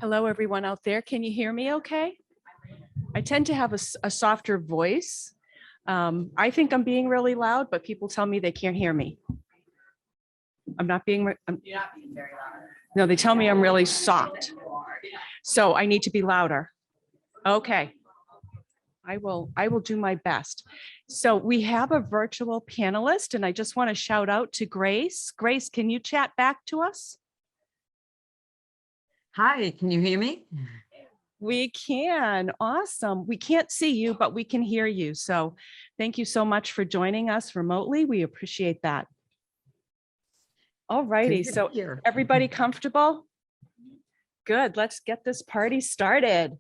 Hello, everyone out there. Can you hear me okay? I tend to have a softer voice. I think I'm being really loud, but people tell me they can't hear me. I'm not being, You're not being very loud. no, they tell me I'm really soft. So I need to be louder. Okay. I will do my best. So we have a virtual panelist, and I just want to shout out to Grace. Grace, can you chat back to us? Hi, can you hear me? We can. Awesome. We can't see you, but we can hear you. So thank you so much for joining us remotely. We appreciate that. All righty. So everybody comfortable? Good. Let's get this party started.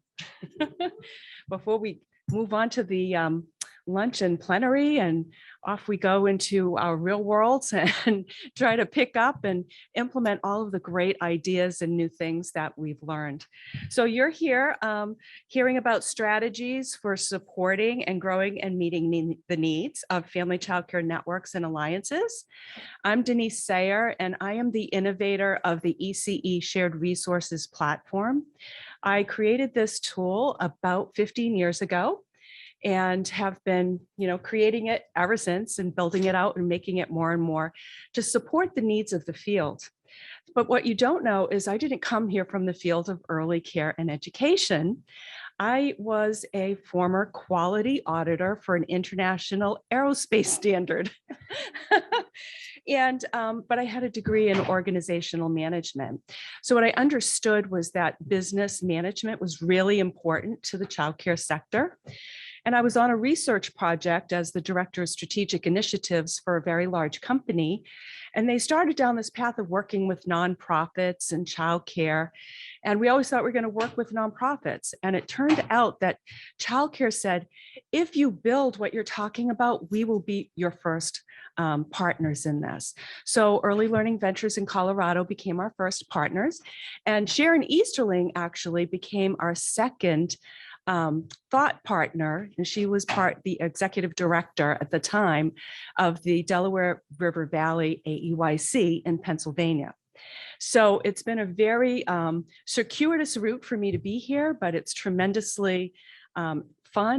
Before we move on to the lunch and plenary, and off we go into our real worlds and try to pick up and implement all of the great ideas and new things that we've learned. So you're here hearing about strategies for supporting and growing and meeting the needs of family childcare networks and alliances. I'm Denise Sayer, and I am the innovator of the ECE Shared Resources platform. I created this tool about 15 years ago and have been, creating it ever since and building it out and making it more and more to support the needs of the field. But what you don't know is I didn't come here from the field of early care and education. I was a former quality auditor for an international aerospace standard. But I had a degree in organizational management. So what I understood was that business management was really important to the childcare sector. And I was on a research project as the director of strategic initiatives for a very large company. And they started down this path of working with nonprofits and childcare. And we always thought we were going to work with nonprofits. And it turned out that childcare said, if you build what you're talking about, we will be your first partners in this. So Early Learning Ventures in Colorado became our first partners. And Sharon Easterling actually became our second thought partner, and she was the executive director at the time of the Delaware River Valley AEYC in Pennsylvania. So it's been a very circuitous route for me to be here, but it's tremendously fun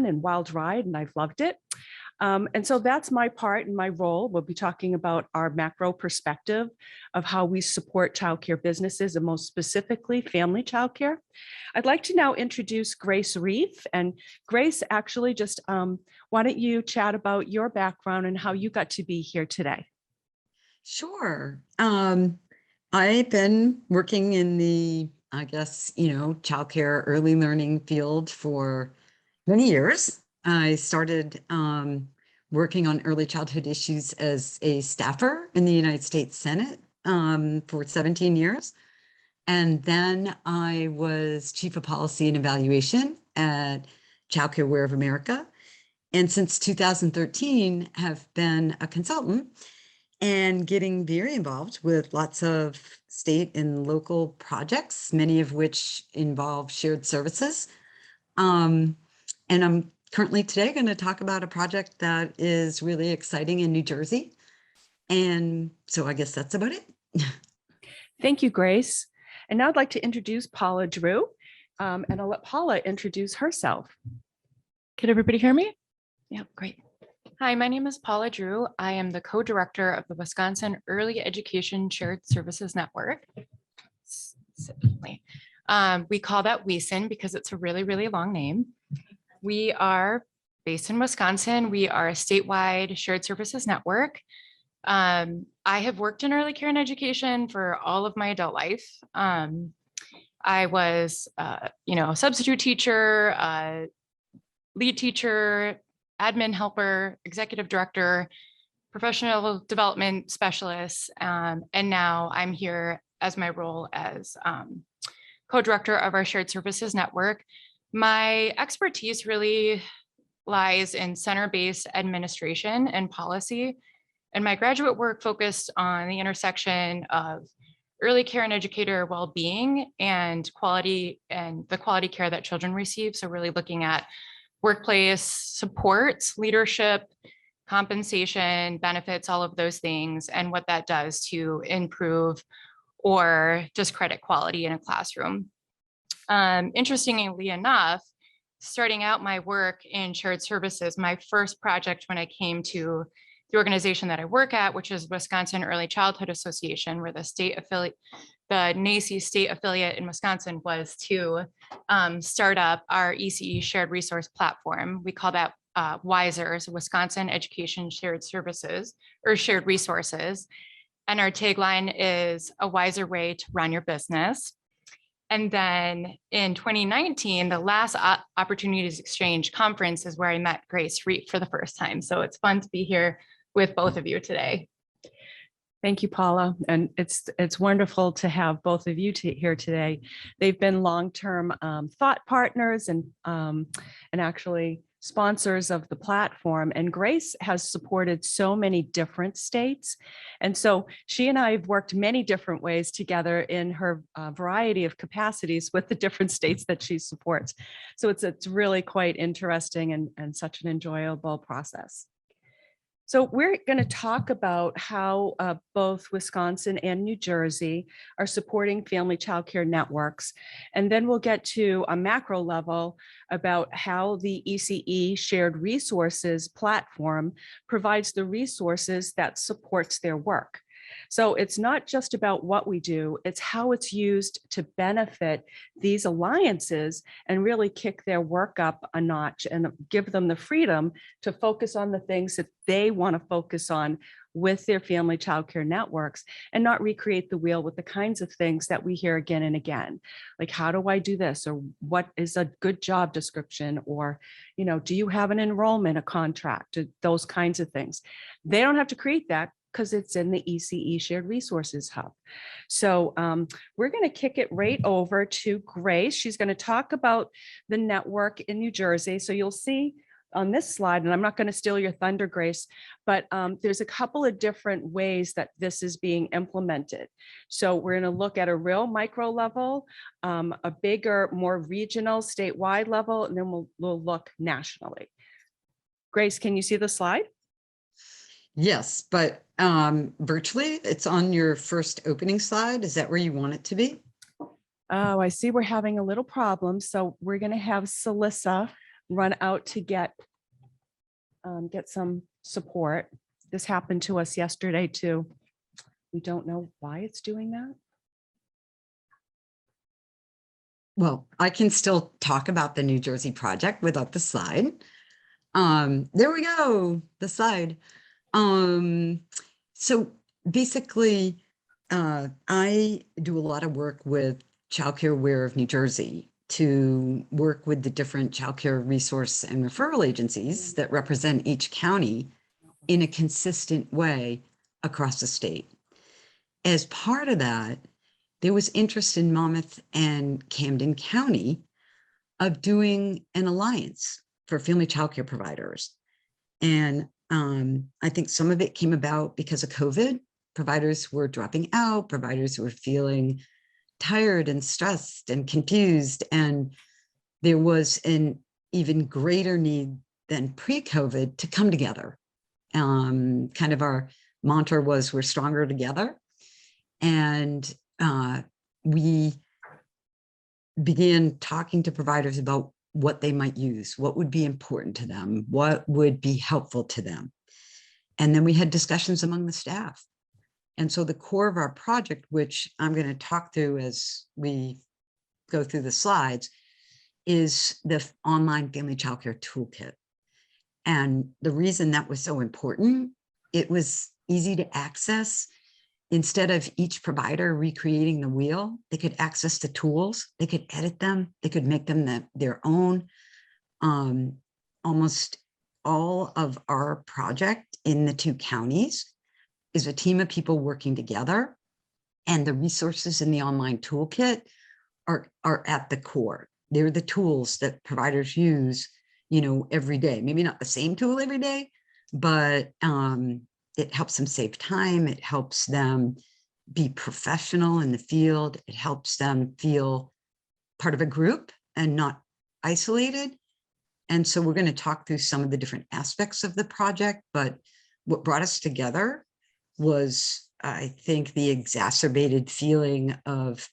and wild ride, and I've loved it. And so that's my part and my role. We'll be talking about our macro perspective of how we support childcare businesses, and most specifically family childcare. I'd like to now introduce Grace Reef. And Grace, actually just why don't you chat about your background and how you got to be here today? Sure. I've been working in the, childcare early learning field for many years. I started working on early childhood issues as a staffer in the United States Senate for 17 years. And then I was chief of policy and evaluation at Childcare Aware of America. And since 2013 have been a consultant and getting very involved with lots of state and local projects, many of which involve shared services. And I'm currently today going to talk about a project that is really exciting in New Jersey. And so I guess that's about it. Thank you, Grace. And now I'd like to introduce Paula Drew, and I'll let Paula introduce herself. Can everybody hear me? Yeah, great. Hi, my name is Paula Drew. I am the co-director of the Wisconsin Early Education Shared Services Network. We call that WESN because it's a really, really long name. We are based in Wisconsin. We are a statewide shared services network. I have worked in early care and education for all of my adult life. I was, a substitute teacher, lead teacher, admin helper, executive director, professional development specialist, and now I'm here as my role as co-director of our shared services network. My expertise really lies in center-based administration and policy, and my graduate work focused on the intersection of early care and educator well-being and the quality care that children receive. So really looking at workplace supports, leadership, compensation, benefits, all of those things, and what that does to improve or discredit quality in a classroom. Interestingly enough, starting out my work in shared services, my first project when I came to the organization that I work at, which is Wisconsin Early Childhood Association, where the state affiliate, the NACE state affiliate in Wisconsin, was to start up our ECE Shared Resource platform. We call that WISERS, Wisconsin Education Shared Services or Shared Resources. And our tagline is a wiser way to run your business. And then in 2019, the last Opportunities Exchange conference is where I met Grace Reef for the first time. So it's fun to be here with both of you today. Thank you, Paula. And it's wonderful to have both of you here today. They've been long-term thought partners and actually sponsors of the platform. And Grace has supported so many different states. And so she and I have worked many different ways together in her variety of capacities with the different states that she supports. So it's really quite interesting and such an enjoyable process. So we're going to talk about how both Wisconsin and New Jersey are supporting family childcare networks. And then we'll get to a macro level about how the ECE Shared Resources platform provides the resources that supports their work. So it's not just about what we do, it's how it's used to benefit these alliances and really kick their work up a notch and give them the freedom to focus on the things that they want to focus on with their family childcare networks and not recreate the wheel with the kinds of things that we hear again and again. Like, how do I do this? Or what is a good job description? Or, do you have an enrollment, a contract, those kinds of things. They don't have to create that, because it's in the ECE Shared Resources Hub. So we're going to kick it right over to Grace. She's going to talk about the network in New Jersey. So you'll see on this slide, and I'm not going to steal your thunder, Grace, but there's a couple of different ways that this is being implemented. So we're going to look at a real micro level, a bigger, more regional, statewide level, and then we'll look nationally. Grace, can you see the slide? Yes, but virtually it's on your first opening slide. Is that where you want it to be? Oh, I see we're having a little problem. So we're going to have Celissa run out to get some support. This happened to us yesterday too. We don't know why it's doing that. Well, I can still talk about the New Jersey project without the slide. There we go, the slide. So basically, I do a lot of work with Childcare Aware of New Jersey to work with the different childcare resource and referral agencies that represent each county in a consistent way across the state. As part of that, there was interest in Monmouth and Camden County of doing an alliance for family childcare providers. And I think some of it came about because of COVID. Providers were dropping out, providers were feeling tired and stressed and confused. And there was an even greater need than pre-COVID to come together. Kind of our mantra was, we're stronger together. And we began talking to providers about what they might use, what would be important to them, what would be helpful to them. And then we had discussions among the staff. And so the core of our project, which I'm going to talk through as we go through the slides, is the online family childcare toolkit. And the reason that was so important, it was easy to access. Instead of each provider recreating the wheel, they could access the tools, they could edit them, they could make them their own. Almost all of our project in the two counties is a team of people working together, and the resources in the online toolkit are at the core. They're the tools that providers use, every day. Maybe not the same tool every day, but it helps them save time. It helps them be professional in the field. It helps them feel part of a group and not isolated. And so we're going to talk through some of the different aspects of the project, but what brought us together was, I think, the exacerbated feeling of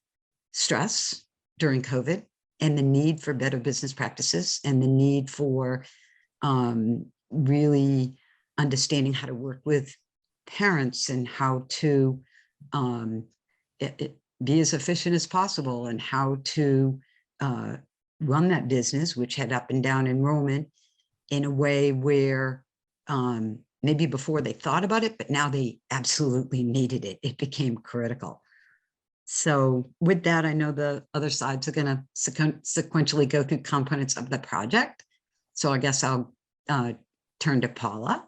stress during COVID and the need for better business practices and the need for really understanding how to work with parents and how to be as efficient as possible and how to run that business, which had up and down enrollment, in a way where maybe before they thought about it, but now they absolutely needed it. It became critical. So with that, I know the other sides are going to sequentially go through components of the project. So I guess I'll turn to Paula.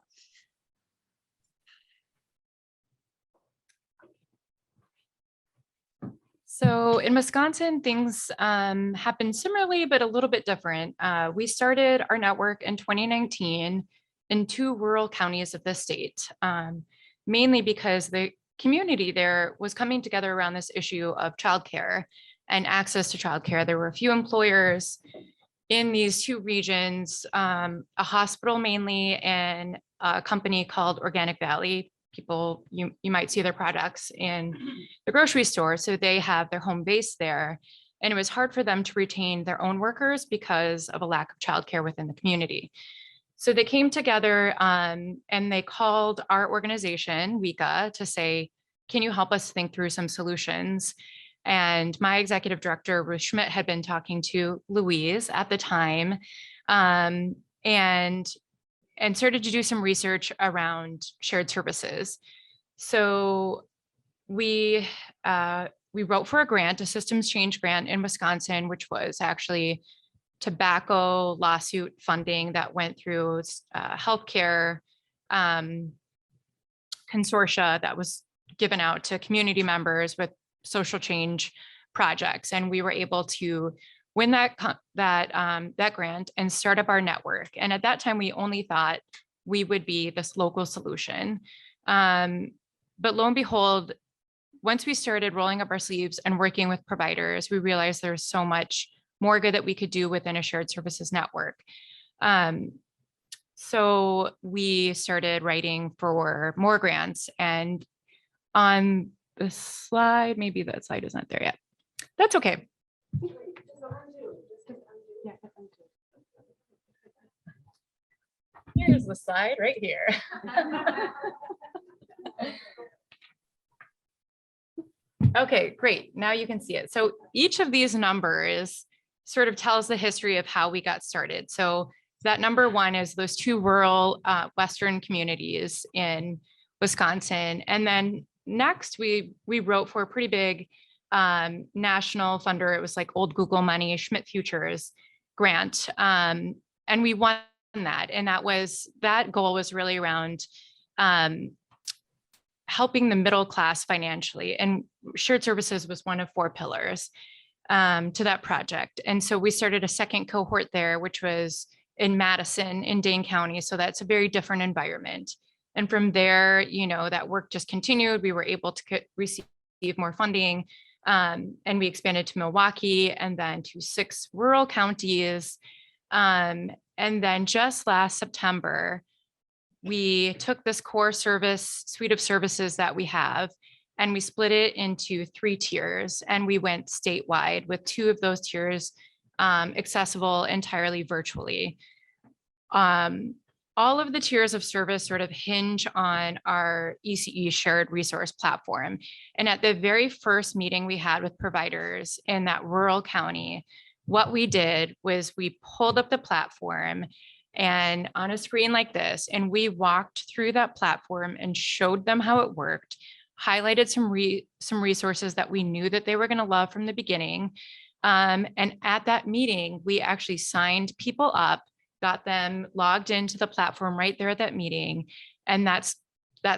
So in Wisconsin, things happened similarly, but a little bit different. We started our network in 2019 in 2 rural counties of the state, mainly because the community there was coming together around this issue of childcare and access to childcare. There were a few employers in these 2 regions, a hospital mainly, and a company called Organic Valley. People, you might see their products in the grocery store. So they have their home base there. And it was hard for them to retain their own workers because of a lack of childcare within the community. So they came together and they called our organization, WICA, to say, can you help us think through some solutions? And my executive director, Ruth Schmidt, had been talking to Louise at the time and started to do some research around shared services. So we wrote for a grant, a systems change grant in Wisconsin, which was actually tobacco lawsuit funding that went through healthcare consortia that was given out to community members with social change projects. And we were able to win that grant and start up our network. And at that time, we only thought we would be this local solution. But lo and behold, once we started rolling up our sleeves and working with providers, we realized there's so much more good that we could do within a shared services network. So we started writing for more grants. And on the slide, maybe that slide isn't there yet. That's okay. Here's the slide right here. Okay, great. Now you can see it. So each of these numbers sort of tells the history of how we got started. So that number 1 is those 2 rural Western communities in Wisconsin. And then next we wrote for a pretty big national funder. It was like old Google money, Schmidt Futures grant. And we won that. And that goal was really around helping the middle class financially. And shared services was one of 4 pillars to that project. And so we started a second cohort there, which was in Madison in Dane County. So that's a very different environment. And from there, that work just continued. We were able to receive more funding. And we expanded to Milwaukee and then to 6 rural counties. And then just last September, we took this core service suite of services that we have and we split it into 3 tiers. And we went statewide with 2 of those tiers accessible entirely virtually. All of the tiers of service sort of hinge on our ECE Shared Resource platform. And at the very first meeting we had with providers in that rural county, what we did was we pulled up the platform and on a screen like this, and we walked through that platform and showed them how it worked, highlighted some resources that we knew that they were going to love from the beginning. And at that meeting, we actually signed people up, got them logged into the platform right there at that meeting. And that's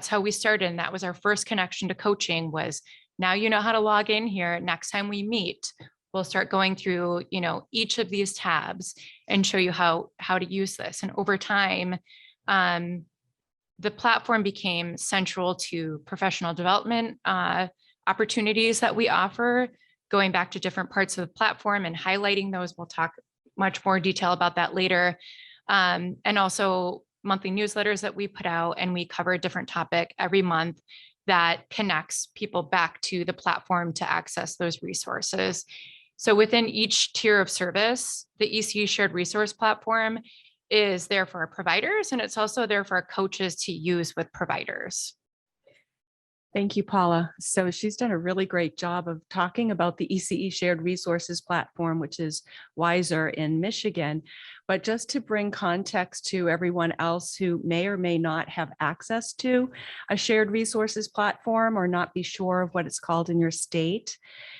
how we started. And that was our first connection to coaching was, now you know how to log in here. Next time we meet, we'll start going through, each of these tabs and show you how to use this. And over time, the platform became central to professional development opportunities that we offer, going back to different parts of the platform and highlighting those. We'll talk much more detail about that later. And also monthly newsletters that we put out, and we cover a different topic every month that connects people back to the platform to access those resources. So within each tier of service, the ECE Shared Resource Platform is there for our providers, and it's also there for our coaches to use with providers. Thank you, Paula. So she's done a really great job of talking about the ECE Shared Resources Platform, which is Wiser in Michigan. But just to bring context to everyone else who may or may not have access to a shared resources platform or not be sure of what it's called in your state,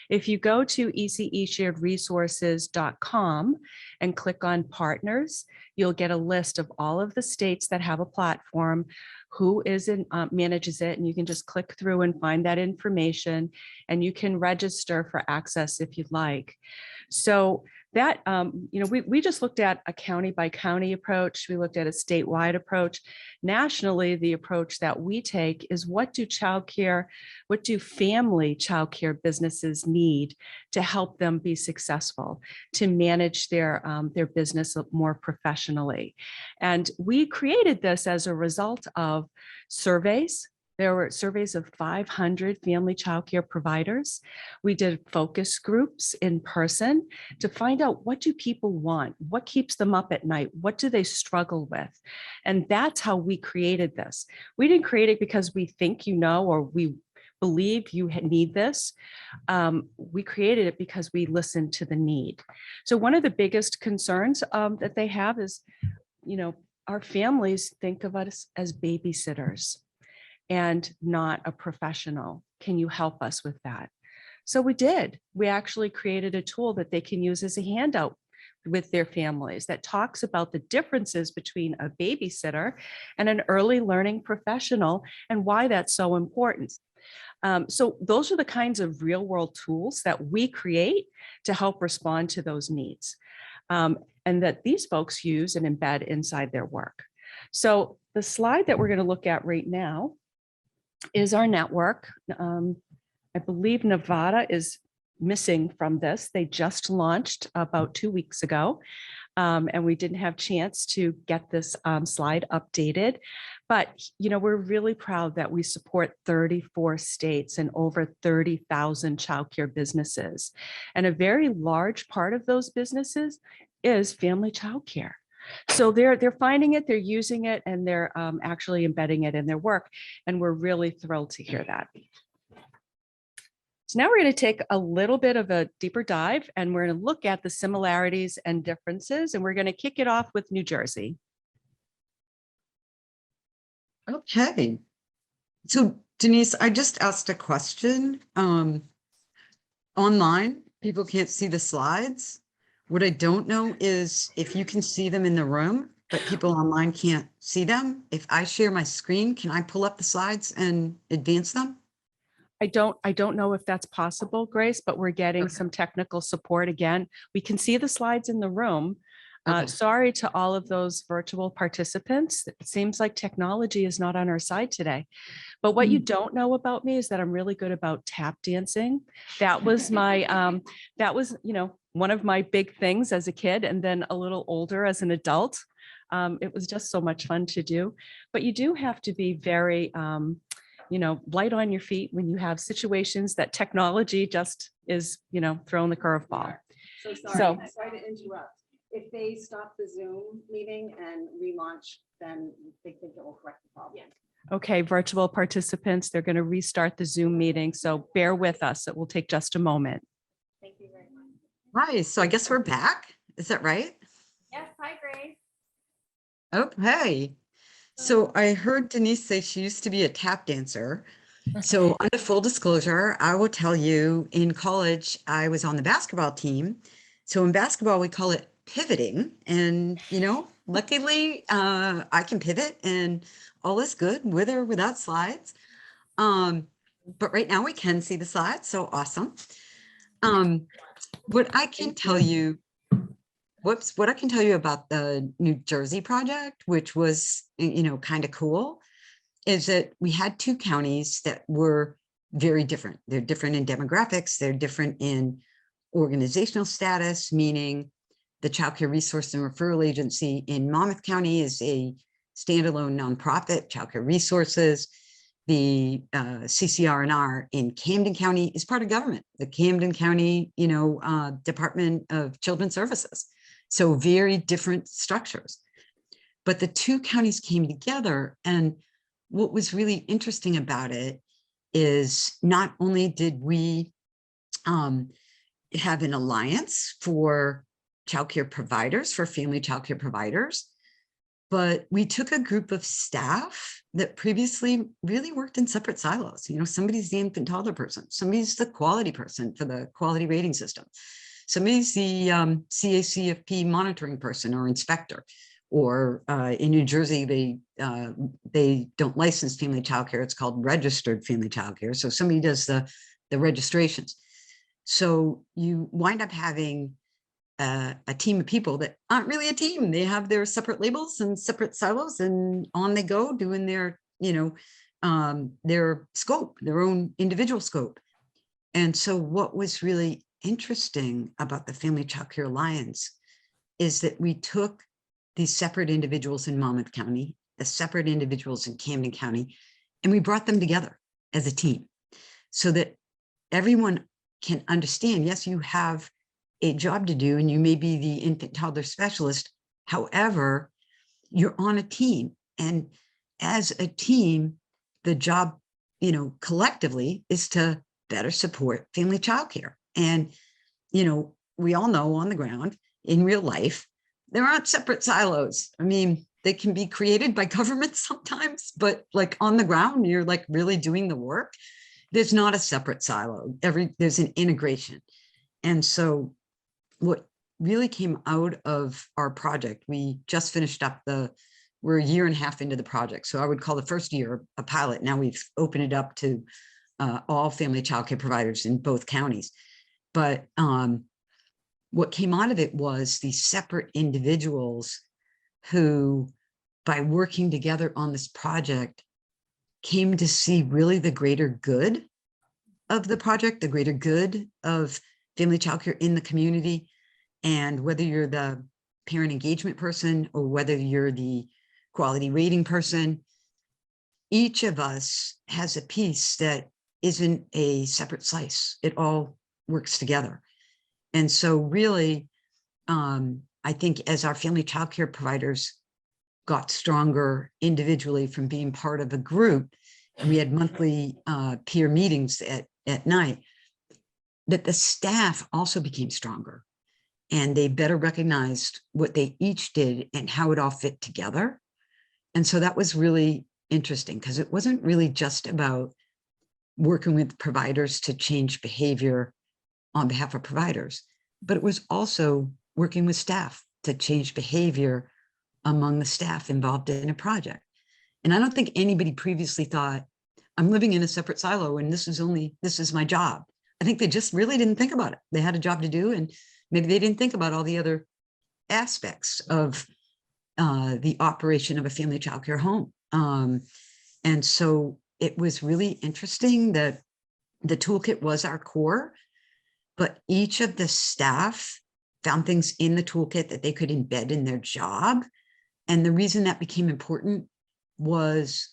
if you go to ecesharedresources.com and click on partners, you'll get a list of all of the states that have a platform, who manages it, and you can just click through and find that information, and you can register for access if you'd like. So that, we just looked at a county by county approach. We looked at a statewide approach. Nationally, the approach that we take is what do family childcare businesses need to help them be successful, to manage their business more professionally. And we created this as a result of surveys. There were surveys of 500 family childcare providers. We did focus groups in person to find out, what do people want? What keeps them up at night? What do they struggle with? And that's how we created this. We didn't create it because we think or we believe you need this. We created it because we listened to the need. So one of the biggest concerns that they have is, our families think of us as babysitters and not a professional. Can you help us with that? So we did. We actually created a tool that they can use as a handout with their families that talks about the differences between a babysitter and an early learning professional and why that's so important. So those are the kinds of real world tools that we create to help respond to those needs, and that these folks use and embed inside their work. So the slide that we're going to look at right now is our network. I believe Nevada is missing from this. They just launched about 2 weeks ago, and we didn't have a chance to get this slide updated. But, we're really proud that we support 34 states and over 30,000 childcare businesses. And a very large part of those businesses is family childcare. So they're finding it, they're using it, and they're actually embedding it in their work. And we're really thrilled to hear that. So now we're going to take a little bit of a deeper dive, and we're going to look at the similarities and differences. And we're going to kick it off with New Jersey. Okay. So Denise, I just asked a question. Online, people can't see the slides. What I don't know is if you can see them in the room, but people online can't see them. If I share my screen, can I pull up the slides and advance them? I don't know if that's possible, Grace, but we're getting some technical support again. We can see the slides in the room. Sorry to all of those virtual participants. It seems like technology is not on our side today. But what you don't know about me is that I'm really good about tap dancing. That was my, one of my big things as a kid, and then a little older as an adult. It was just so much fun to do. But you do have to be very, light on your feet when you have situations that technology just is, throwing the curveball. So sorry to interrupt. If they stop the Zoom meeting and relaunch, then they think it will correct the problem. Okay, virtual participants, they're going to restart the Zoom meeting, so bear with us. It will take just a moment. Thank you very much. Hi, so I guess we're back. Is that right? Yes, hi, Grace. Okay. So I heard Denise say she used to be a tap dancer. So under full disclosure, I will tell you, in college, I was on the basketball team. So in basketball, we call it pivoting. And, luckily, I can pivot and all is good with or without slides. But right now we can see the slides. So awesome. What I can tell you about the New Jersey project, which was, kind of cool, is that we had 2 counties that were very different. They're different in demographics. They're different in organizational status, meaning the Child Care Resource and Referral Agency in Monmouth County is a standalone nonprofit, Child Care Resources. the CCR&R in Camden County is part of government, the Camden County, Department of Children's Services. So very different structures. But the two counties came together, and what was really interesting about it is not only did we have an alliance for childcare providers, for family childcare providers, but we took a group of staff that previously really worked in separate silos. Somebody's the infant toddler person, somebody's the quality person for the quality rating system, somebody's the CACFP monitoring person or inspector, or in New Jersey, they don't license family childcare. It's called registered family childcare. So somebody does the registrations. So you wind up having a team of people that aren't really a team. They have their separate labels and separate silos, and on they go doing their, their scope, their own individual scope. And so what was really interesting about the Family Childcare Alliance is that we took these separate individuals in Monmouth County, the separate individuals in Camden County, and we brought them together as a team so that everyone can understand, yes, you have a job to do and you may be the infant toddler specialist. However, you're on a team, and as a team, the job, collectively is to better support family childcare. And, we all know on the ground in real life, there aren't separate silos. I mean, they can be created by government sometimes, but like on the ground, you're like really doing the work. There's not a separate silo. There's an integration. And so what really came out of our project, we just finished up we're a year and a half into the project. So I would call the first year a pilot. Now we've opened it up to all family childcare providers in both counties. But what came out of it was these separate individuals who, by working together on this project, came to see really the greater good of the project, the greater good of family childcare in the community. And whether you're the parent engagement person or whether you're the quality rating person, each of us has a piece that isn't a separate slice. It all works together. And so really, I think as our family childcare providers got stronger individually from being part of a group, and we had monthly peer meetings at night, that the staff also became stronger, and they better recognized what they each did and how it all fit together. And so that was really interesting, because it wasn't really just about working with providers to change behavior on behalf of providers, but it was also working with staff to change behavior among the staff involved in a project. And I don't think anybody previously thought, I'm living in a separate silo and this is my job. I think they just really didn't think about it. They had a job to do, and maybe they didn't think about all the other aspects of the operation of a family childcare home. And so it was really interesting that the toolkit was our core, but each of the staff found things in the toolkit that they could embed in their job. And the reason that became important was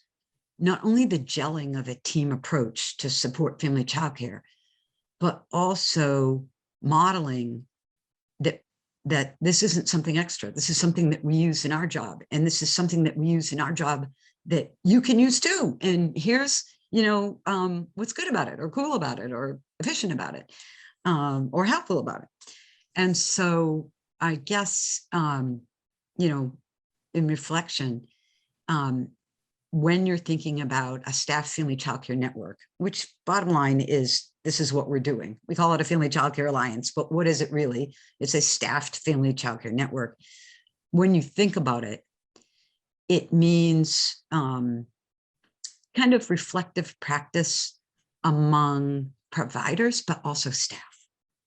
not only the gelling of a team approach to support family childcare, but also modeling that this isn't something extra. This is something that we use in our job. And this is something that we use in our job that you can use too. And here's, what's good about it, or cool about it, or efficient about it, or helpful about it. And so I guess, in reflection, when you're thinking about a staff family childcare network, which bottom line is, this is what we're doing. We call it a family childcare alliance, but what is it really? It's a staffed family childcare network. When you think about it, it means kind of reflective practice among providers, but also staff.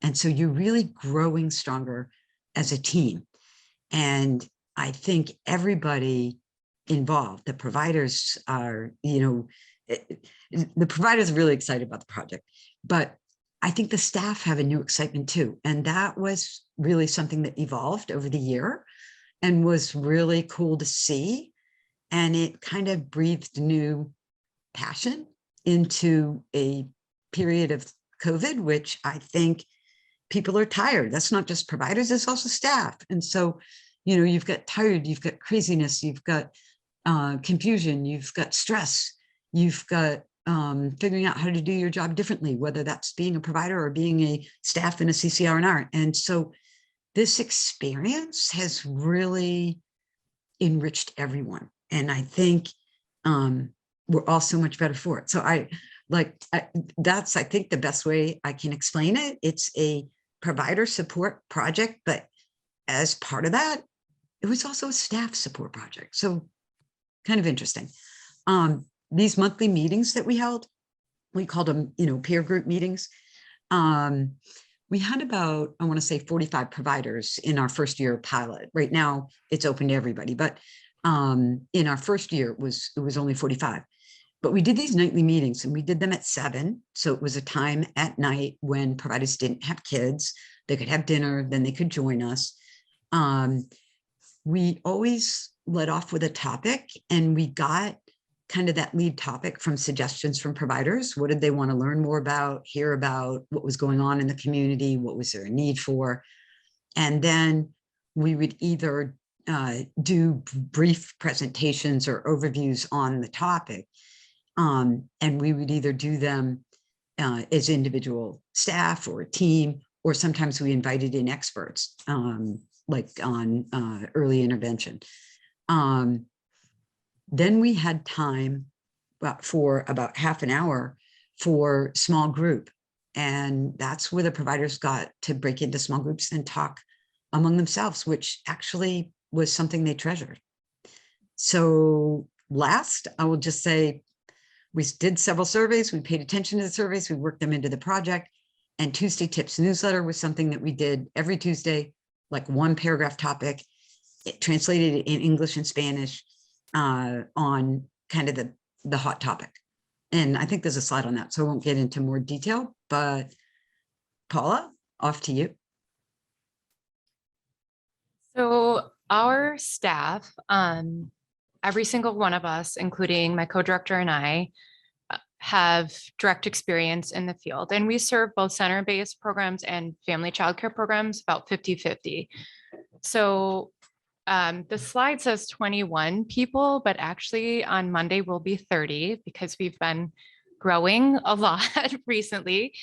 And so you're really growing stronger as a team. And I think everybody involved, the providers are, the providers are really excited about the project, but I think the staff have a new excitement too. And that was really something that evolved over the year and was really cool to see. And it kind of breathed new passion into a period of COVID, which I think people are tired. That's not just providers, it's also staff. And so, you know, you've got tired, you've got craziness, you've got confusion, you've got stress, you've got figuring out how to do your job differently, whether that's being a provider or being a staff in a CCR&R. And so this experience has really enriched everyone. And I think we're all so much better for it. So that's, I think, the best way I can explain it. It's a provider support project, but as part of that, it was also a staff support project. So kind of interesting. These monthly meetings that we held, we called them, you know, peer group meetings. We had about, I want to say 45 providers in our first year of pilot. Right now it's open to everybody, but in our first year it was only 45. But we did these nightly meetings and we did them at 7. So it was a time at night when providers didn't have kids, they could have dinner, then they could join us. We always led off with a topic, and we got kind of that lead topic from suggestions from providers. What did they want to learn more about, hear about, what was going on in the community, what was there a need for? And then we would either do brief presentations or overviews on the topic. And we would either do them as individual staff or a team, or sometimes we invited in experts, like on early intervention. Then we had time for about half an hour for small group. And that's where the providers got to break into small groups and talk among themselves, which actually was something they treasured. So last, I will just say, we did several surveys, we paid attention to the surveys, we worked them into the project, and Tuesday Tips newsletter was something that we did every Tuesday, like 1 paragraph topic, it translated in English and Spanish on kind of the hot topic. And I think there's a slide on that, so I won't get into more detail, but Paula, off to you. So our staff, every single one of us, including my co-director and I, have direct experience in the field. And we serve both center-based programs and family childcare programs, about 50-50. So the slide says 21 people, but actually on Monday will be 30 because we've been growing a lot recently.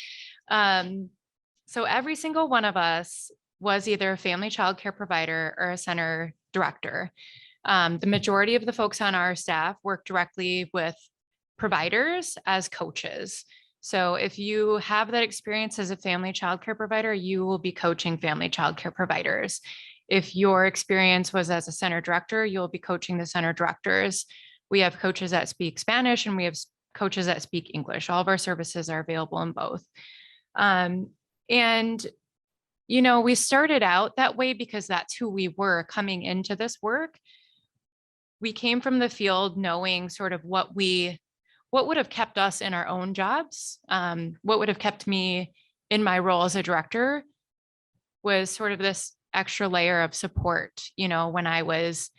So every single one of us was either a family childcare provider or a center director. The majority of the folks on our staff work directly with providers as coaches. So if you have that experience as a family childcare provider, you will be coaching family childcare providers. If your experience was as a center director, you'll be coaching the center directors. We have coaches that speak Spanish and we have coaches that speak English. All of our services are available in both. And, you know, we started out that way because that's who we were coming into this work. We came from the field knowing sort of what would have kept us in our own jobs. What would have kept me in my role as a director was sort of this extra layer of support, you know, when I was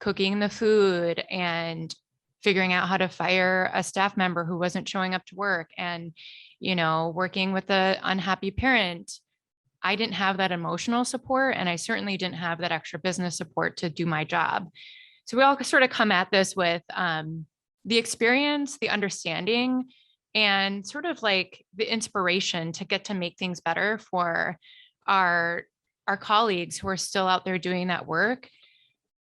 cooking the food and figuring out how to fire a staff member who wasn't showing up to work and, you know, working with an unhappy parent. I didn't have that emotional support, and I certainly didn't have that extra business support to do my job. So we all sort of come at this with the experience, the understanding, and sort of like the inspiration to get to make things better for our colleagues who are still out there doing that work.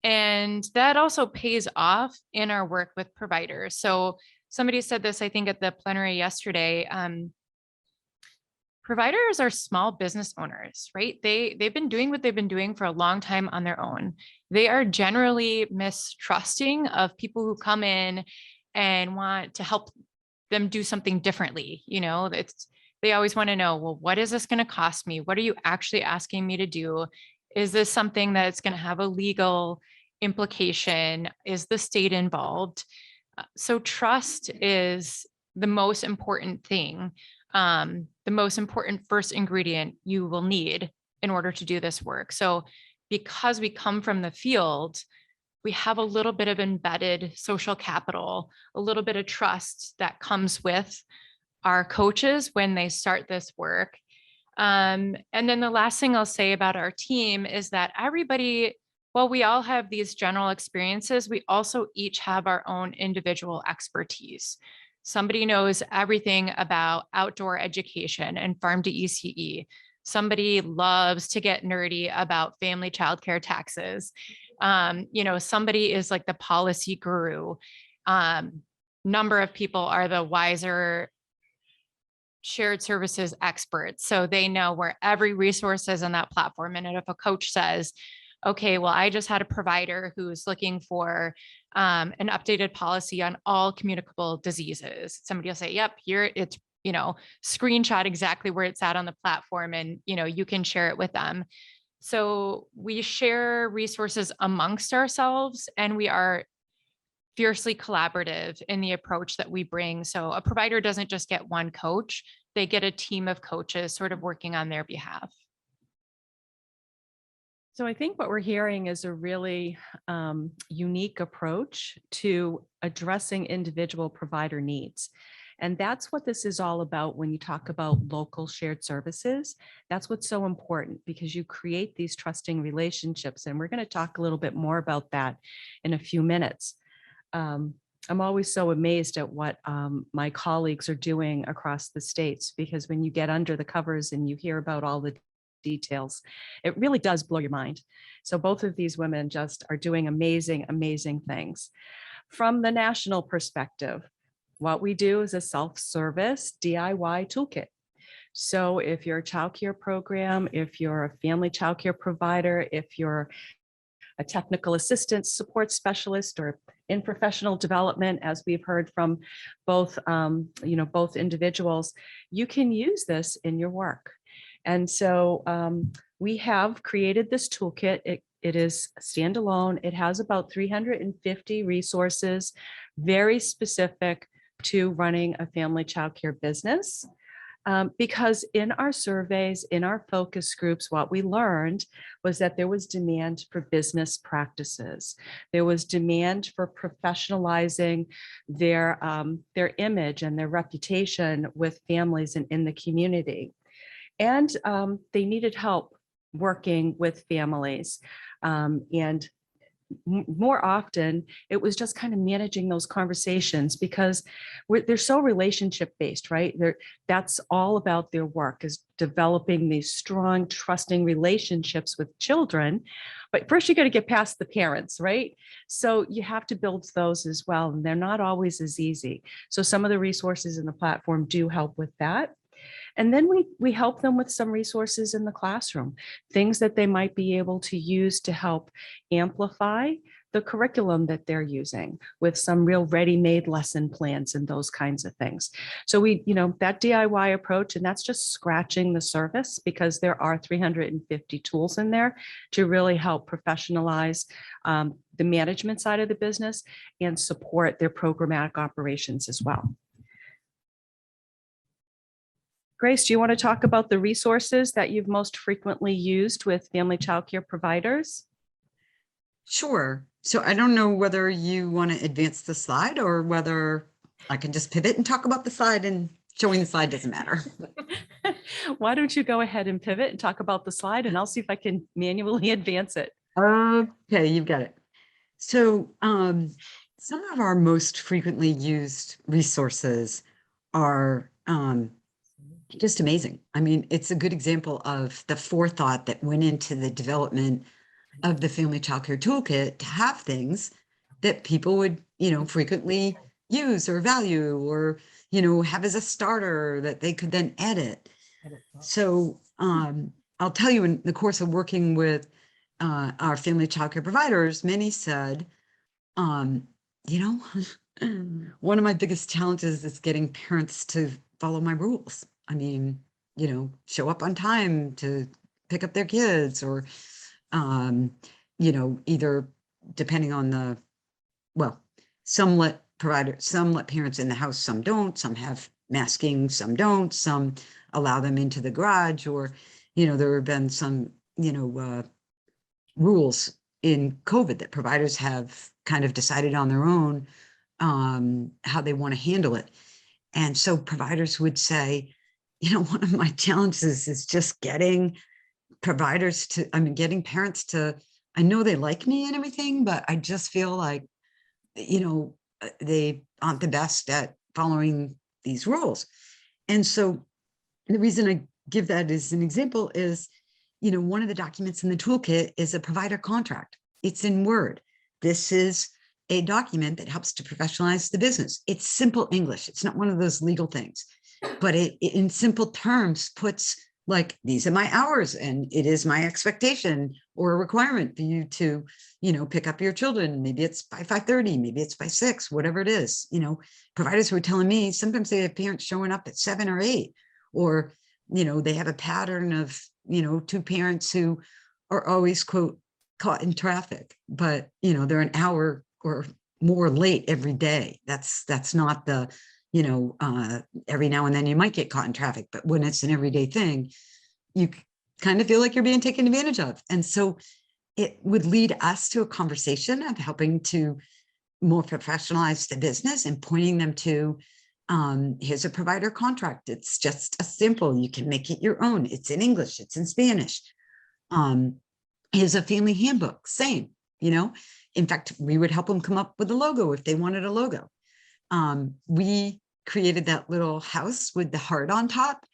And that also pays off in our work with providers. So somebody said this, I think at the plenary yesterday, providers are small business owners, right? They've been doing what they've been doing for a long time on their own. They are generally mistrusting of people who come in and want to help them do something differently. You know, they always want to know, well, what is this going to cost me? What are you actually asking me to do? Is this something that's going to have a legal implication? Is the state involved? So trust is the most important thing. The most important first ingredient you will need in order to do this work. So because we come from the field, we have a little bit of embedded social capital, a little bit of trust that comes with our coaches when they start this work. And then the last thing I'll say about our team is that everybody, while we all have these general experiences, we also each have our own individual expertise. Somebody knows everything about outdoor education and farm to ECE. Somebody loves to get nerdy about family childcare taxes. Somebody is like the policy guru. Number of people are the wiser shared services experts. So they know where every resource is on that platform. And if a coach says, okay, well, I just had a provider who's looking for an updated policy on all communicable diseases, somebody will say, yep, here it's, screenshot exactly where it's at on the platform, and, you can share it with them. So we share resources amongst ourselves, and we are fiercely collaborative in the approach that we bring. So a provider doesn't just get one coach, they get a team of coaches sort of working on their behalf. So I think what we're hearing is a really unique approach to addressing individual provider needs. And that's what this is all about when you talk about local shared services. That's what's so important, because you create these trusting relationships. And we're going to talk a little bit more about that in a few minutes. I'm always so amazed at what my colleagues are doing across the states, because when you get under the covers and you hear about all the details, it really does blow your mind. So both of these women just are doing amazing, amazing things. From the national perspective, what we do is a self-service DIY toolkit. So if you're a childcare program, if you're a family childcare provider, if you're a technical assistance support specialist, or in professional development, as we've heard from both, both individuals, you can use this in your work. And so we have created this toolkit. It is standalone. It has about 350 resources, very specific to running a family childcare business. Because in our surveys, in our focus groups, what we learned was that there was demand for business practices. There was demand for professionalizing their image and their reputation with families and in the community. And they needed help working with families. And more often, it was just kind of managing those conversations, because they're so relationship based, right? That's all about their work, is developing these strong, trusting relationships with children. But first, you got to get past the parents, right? So you have to build those as well. And they're not always as easy. So some of the resources in the platform do help with that. And then we help them with some resources in the classroom, things that they might be able to use to help amplify the curriculum that they're using, with some real ready-made lesson plans and those kinds of things. So that DIY approach, and that's just scratching the surface, because there are 350 tools in there to really help professionalize the management side of the business and support their programmatic operations as well. Grace, do you want to talk about the resources that you've most frequently used with family childcare providers? Sure. So I don't know whether you want to advance the slide, or whether I can just pivot and talk about the slide, and showing the slide doesn't matter. Why don't you go ahead and pivot and talk about the slide, and I'll see if I can manually advance it. Okay, you've got it. So some of our most frequently used resources are just amazing. I mean, it's a good example of the forethought that went into the development of the Family Childcare Toolkit, to have things that people would, frequently use or value, or, have as a starter that they could then edit. So I'll tell you, in the course of working with our family childcare providers, many said, one of my biggest challenges is getting parents to follow my rules. I mean, show up on time to pick up their kids, or, either depending on some let parents in the house, some don't, some have masking, some don't, some allow them into the garage, or, there have been some, rules in COVID that providers have kind of decided on their own how they want to handle it. And so providers would say, one of my challenges is just getting providers to, getting parents to, I know they like me and everything, but I just feel like, they aren't the best at following these rules. And so the reason I give that as an example is, one of the documents in the toolkit is a provider contract. It's in Word. This is a document that helps to professionalize the business. It's simple English. It's not one of those legal things, but it in simple terms puts like, these are my hours and it is my expectation or a requirement for you to, pick up your children. Maybe it's by 5:30, maybe it's by 6, whatever it is. Providers were telling me sometimes they have parents showing up at 7 or 8, or, they have a pattern of, 2 parents who are always, quote, caught in traffic, but, they're an hour or more late every day. That's not the, every now and then you might get caught in traffic, but when it's an everyday thing, you kind of feel like you're being taken advantage of. And so it would lead us to a conversation of helping to more professionalize the business and pointing them to, here's a provider contract. It's just a simple, you can make it your own. It's in English, it's in Spanish. Here's a family handbook, same, in fact, we would help them come up with a logo if they wanted a logo. We created that little house with the heart on top.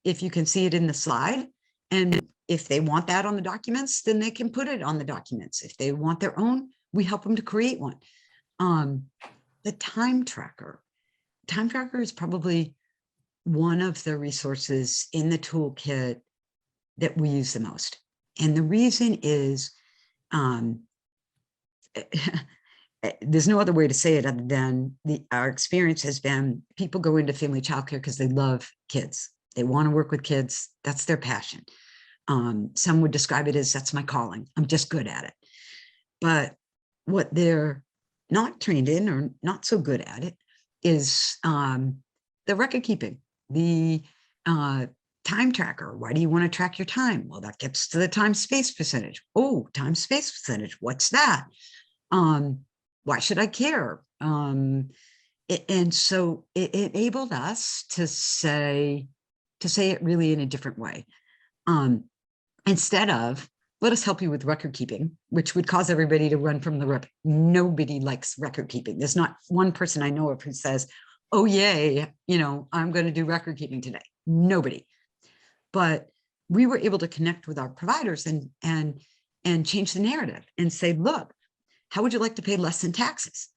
If you can see it in the slide, and if they want that on the documents, then they can put it on the documents. If they want their own, we help them to create one. The time tracker is probably one of the resources in the toolkit that we use the most. And the reason is, there's no other way to say it other than our experience has been people go into family childcare because they love kids. They want to work with kids. That's their passion. Some would describe it as, that's my calling. I'm just good at it. But what they're not trained in or not so good at it is the record keeping, the time tracker. Why do you want to track your time? Well, that gets to the time space percentage. Oh, time space percentage. What's that? Why should I care? And so it enabled us to say it really in a different way. Instead of, let us help you with record keeping, which would cause everybody to run from the record. Nobody likes record keeping. There's not one person I know of who says, oh, yay, I'm going to do record keeping today. Nobody. But we were able to connect with our providers and change the narrative and say, look, how would you like to pay less in taxes?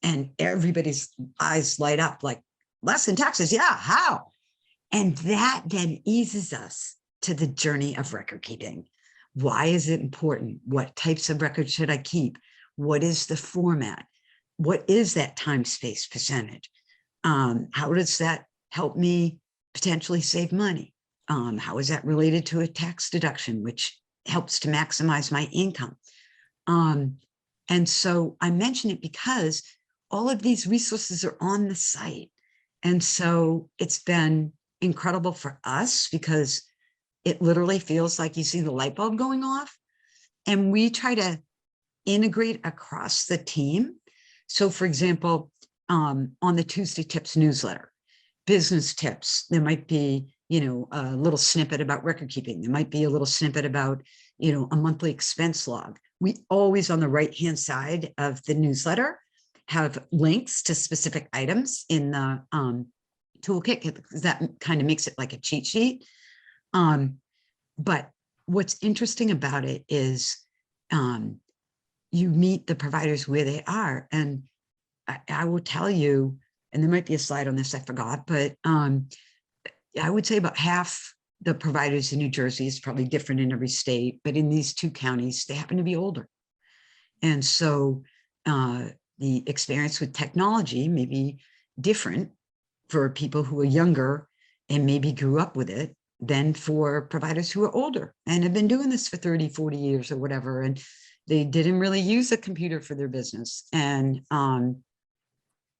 And everybody's eyes light up like, less in taxes? Yeah, how? And that then eases us to the journey of record keeping. Why is it important? What types of records should I keep? What is the format? What is that time space percentage? How does that help me potentially save money? How is that related to a tax deduction, which helps to maximize my income? And so I mention it because all of these resources are on the site. And so it's been incredible for us because it literally feels like you see the light bulb going off. And we try to integrate across the team. So for example, on the Tuesday Tips newsletter, business tips, there might be, a little snippet about record keeping. There might be a little snippet about, a monthly expense log. We always on the right-hand side of the newsletter have links to specific items in the toolkit, because that kind of makes it like a cheat sheet. But what's interesting about it is you meet the providers where they are. And I will tell you, and there might be a slide on this, I forgot, but I would say about half the providers in New Jersey, is probably different in every state, but in these 2 counties, they happen to be older. And so the experience with technology may be different for people who are younger and maybe grew up with it than for providers who are older and have been doing this for 30, 40 years or whatever. And they didn't really use a computer for their business. And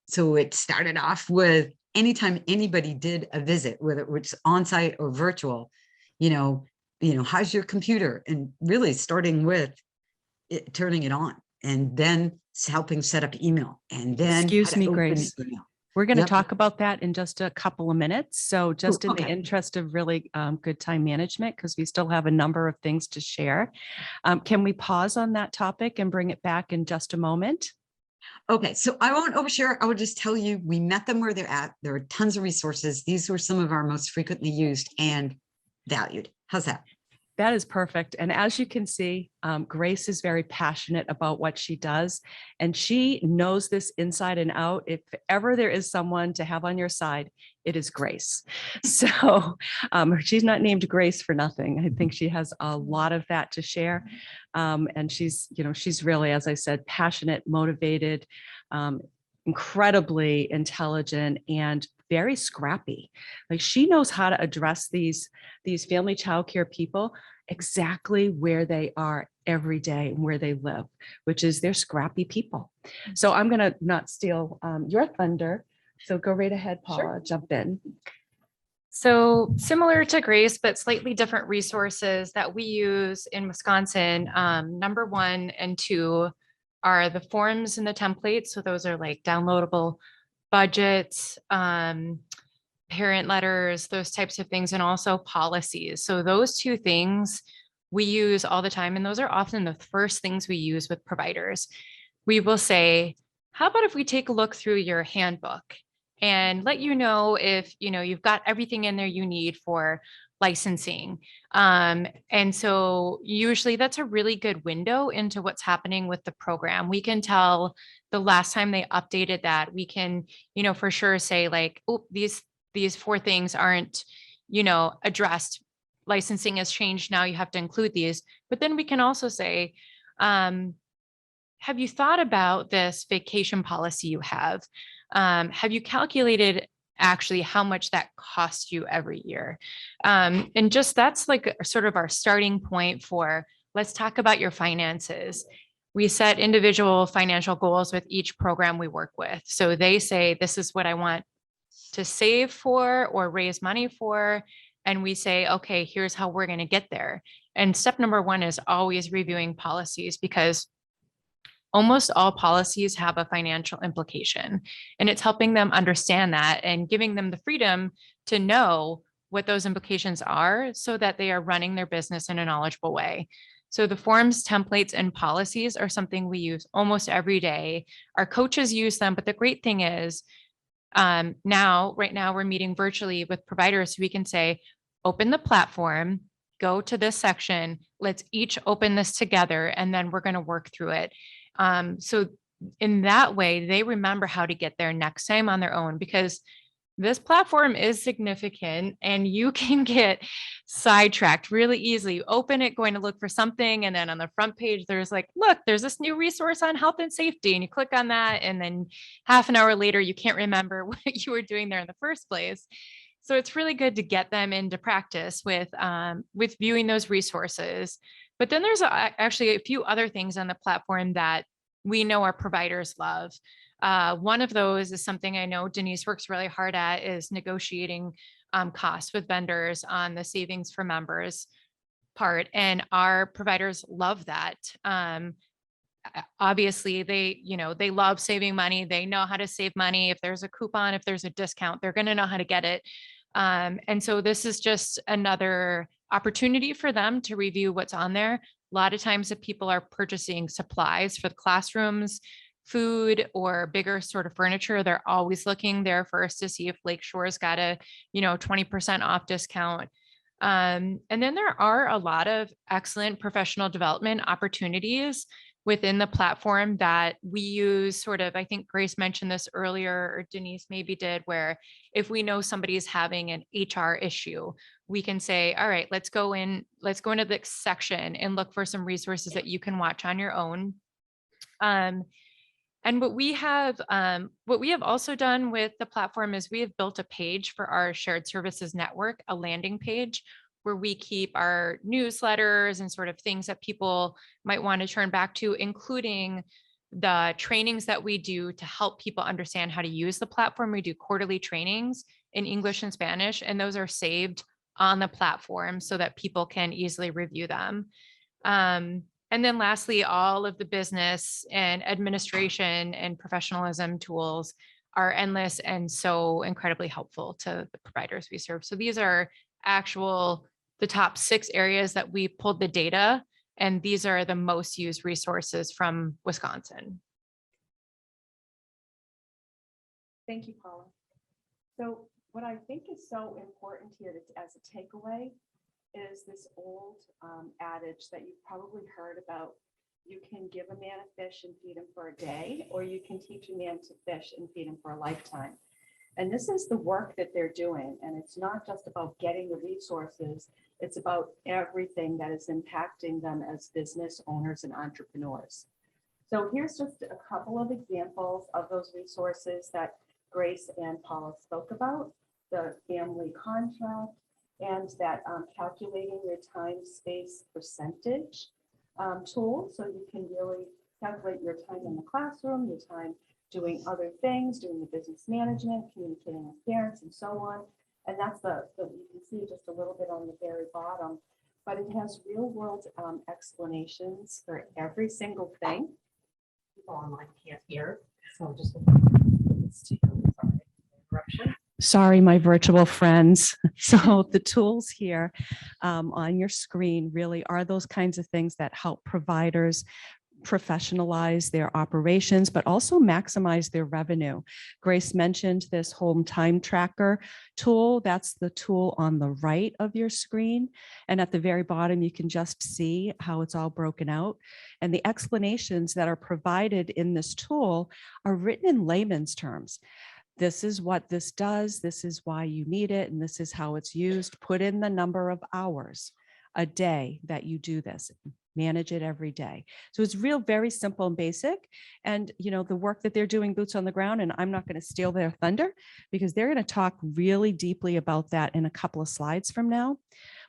so it started off with anytime anybody did a visit, whether it was on-site or virtual, how's your computer? And really starting with, turning it on, and then helping set up email, and then how Excuse to me, open the Grace. email. We're going to Yep. talk about that in just a couple of minutes. So just in the okay. interest of really good time management, because we still have a number of things to share. Can we pause on that topic and bring it back in just a moment? Okay, so I won't overshare. I will just tell you, we met them where they're at. There are tons of resources. These were some of our most frequently used and valued. How's that? That is perfect. And as you can see, Grace is very passionate about what she does, and she knows this inside and out. If ever there is someone to have on your side, it is Grace. So she's not named Grace for nothing. I think she has a lot of that to share. And she's really, as I said, passionate, motivated, incredibly intelligent, and very scrappy. Like, she knows how to address these family childcare people exactly where they are every day and where they live, which is they're scrappy people. So I'm going to not steal your thunder. So go right ahead, Paula, Sure. jump in. So similar to Grace, but slightly different resources that we use in Wisconsin. Number 1 and 2 are the forms and the templates. So those are like downloadable budgets, parent letters, those types of things, and also policies. So those 2 things we use all the time. And those are often the first things we use with providers. We will say, how about if we take a look through your handbook and let you know if you've got everything in there you need for licensing. And so usually that's a really good window into what's happening with the program. We can tell the last time they updated that. We can, for sure say like, oh, these 4 things aren't, addressed. Licensing has changed. Now you have to include these. But then we can also say, have you thought about this vacation policy you have? Have you calculated actually how much that costs you every year? And just that's like sort of our starting point for, let's talk about your finances. We set individual financial goals with each program we work with. So they say, this is what I want to save for or raise money for. And we say, okay, here's how we're going to get there. And step number 1 is always reviewing policies, because almost all policies have a financial implication, and it's helping them understand that and giving them the freedom to know what those implications are so that they are running their business in a knowledgeable way. So the forms, templates, and policies are something we use almost every day. Our coaches use them, but the great thing is right now we're meeting virtually with providers. So we can say, open the platform, go to this section, let's each open this together, and then we're going to work through it. So in that way, they remember how to get there next time on their own, because this platform is significant and you can get sidetracked really easily. You open it going to look for something, and then on the front page, there's like, look, there's this new resource on health and safety, and you click on that, and then half an hour later, you can't remember what you were doing there in the first place. So it's really good to get them into practice with viewing those resources. But then there's actually a few other things on the platform that we know our providers love. One of those is something I know Denise works really hard at, is negotiating costs with vendors on the savings for members part. And our providers love that. Obviously they love saving money. They know how to save money. If there's a coupon, if there's a discount, they're going to know how to get it. And so this is just another opportunity for them to review what's on there. A lot of times if people are purchasing supplies for the classrooms, food, or bigger sort of furniture, they're always looking there first to see if Lakeshore's got a 20% off discount. And then there are a lot of excellent professional development opportunities within the platform that we use. Sort of, I think Grace mentioned this earlier, or Denise maybe did, where if we know somebody's having an HR issue, we can say, all right, let's go into this section and look for some resources that you can watch on your own. And what we have also done with the platform is we have built a page for our shared services network, a landing page where we keep our newsletters and sort of things that people might want to turn back to, including the trainings that we do to help people understand how to use the platform. We do quarterly trainings in English and Spanish, and those are saved on the platform so that people can easily review them. And And then lastly, all of the business and administration and professionalism tools are endless and so incredibly helpful to the providers we serve. So these are the top 6 areas that we pulled the data, and these are the most used resources from Wisconsin. Thank you, Paula. So what I think is so important here as a takeaway is this old adage that you've probably heard about. You can give a man a fish and feed him for a day, or you can teach a man to fish and feed him for a lifetime. And this is the work that they're doing. And it's not just about getting the resources, it's about everything that is impacting them as business owners and entrepreneurs. So here's just a couple of examples of those resources that Grace and Paula spoke about: the family contract and that calculating your time space percentage tool. So you can really calculate your time in the classroom, your time doing other things, doing the business management, communicating with parents, and so on. And that's you can see just a little bit on the very bottom, but it has real world explanations for every single thing. People online can't hear, so just interruption. Sorry, my virtual friends. So the tools here on your screen really are those kinds of things that help providers professionalize their operations, but also maximize their revenue. Grace mentioned this home time tracker tool. That's the tool on the right of your screen. And at the very bottom, you can just see how it's all broken out. And the explanations that are provided in this tool are written in layman's terms. This is what this does. This is why you need it. And this is how it's used. Put in the number of hours a day that you do this. Manage it every day. So it's very simple and basic. And, the work that they're doing boots on the ground, and I'm not going to steal their thunder because they're going to talk really deeply about that in a couple of slides from now.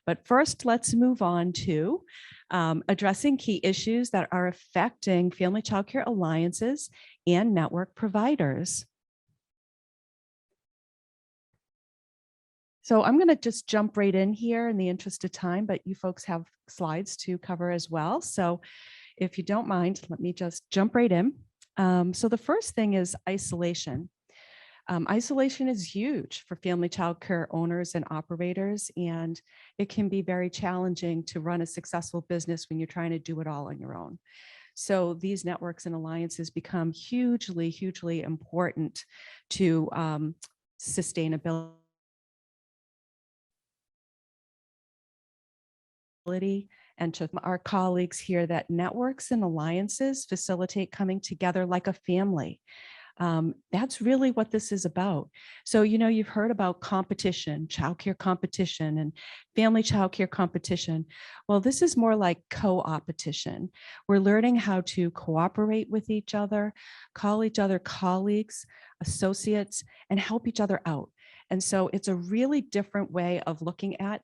But first, let's move on to addressing key issues that are affecting family childcare alliances and network providers. So I'm going to just jump right in here in the interest of time, but you folks have slides to cover as well. So if you don't mind, let me just jump right in. So the first thing is isolation. Isolation is huge for family childcare owners and operators, and it can be very challenging to run a successful business when you're trying to do it all on your own. So these networks and alliances become hugely, hugely important to sustainability and to our colleagues here that networks and alliances facilitate coming together like a family. That's really what this is about. So, you've heard about competition, childcare competition, and family childcare competition. Well, this is more like co-opetition. We're learning how to cooperate with each other, call each other colleagues, associates, and help each other out. And so it's a really different way of looking at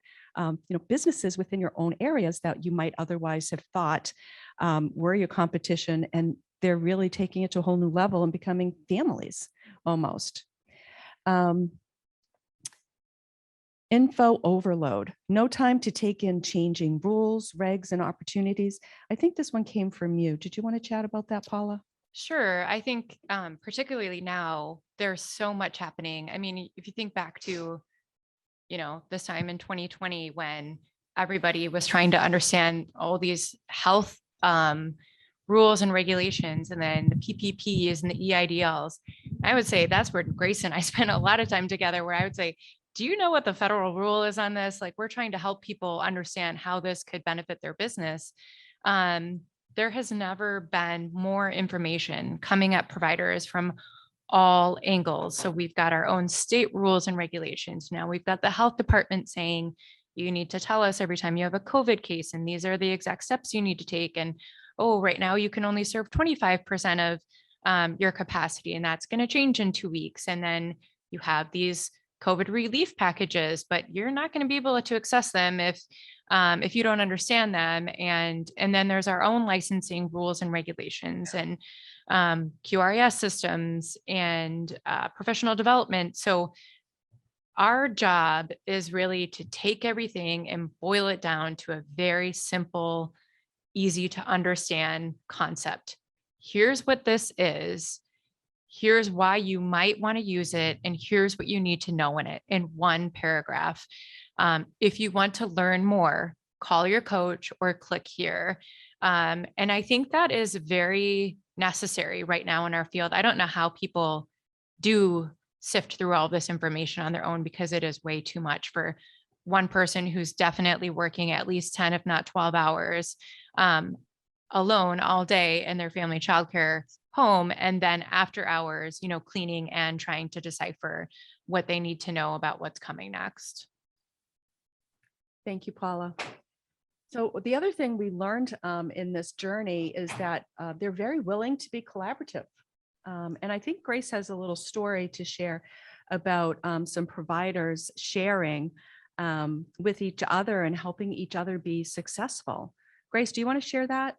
businesses within your own areas that you might otherwise have thought were your competition, and they're really taking it to a whole new level and becoming families almost. Info overload, no time to take in changing rules, regs, and opportunities. I think this one came from you. Did you want to chat about that, Paula? Sure. I think particularly now, there's so much happening. I mean, if you think back to, this time in 2020 when everybody was trying to understand all these health rules and regulations, and then the PPPs and the EIDLs, I would say that's where Grace and I spent a lot of time together, where I would say, do you know what the federal rule is on this? Like, we're trying to help people understand how this could benefit their business. There has never been more information coming at providers from all angles. So we've got our own state rules and regulations. Now we've got the health department saying, you need to tell us every time you have a COVID case, and these are the exact steps you need to take. And, oh, right now you can only serve 25% of your capacity, and that's going to change in 2 weeks. And then you have these COVID relief packages, but you're not going to be able to access them if you don't understand them. And then there's our own licensing rules and regulations, and QRIS systems, and professional development. So our job is really to take everything and boil it down to a very simple easy to understand concept. Here's what this is. Here's why you might want to use it. And here's what you need to know in it in one paragraph. If you want to learn more, call your coach or click here. And I think that is very necessary right now in our field. I don't know how people do sift through all this information on their own, because it is way too much for one person who's definitely working at least 10, if not 12 hours alone all day in their family childcare home. And then after hours, cleaning and trying to decipher what they need to know about what's coming next. Thank you, Paula. So the other thing we learned in this journey is that they're very willing to be collaborative. And I think Grace has a little story to share about some providers sharing with each other and helping each other be successful. Grace, do you want to share that?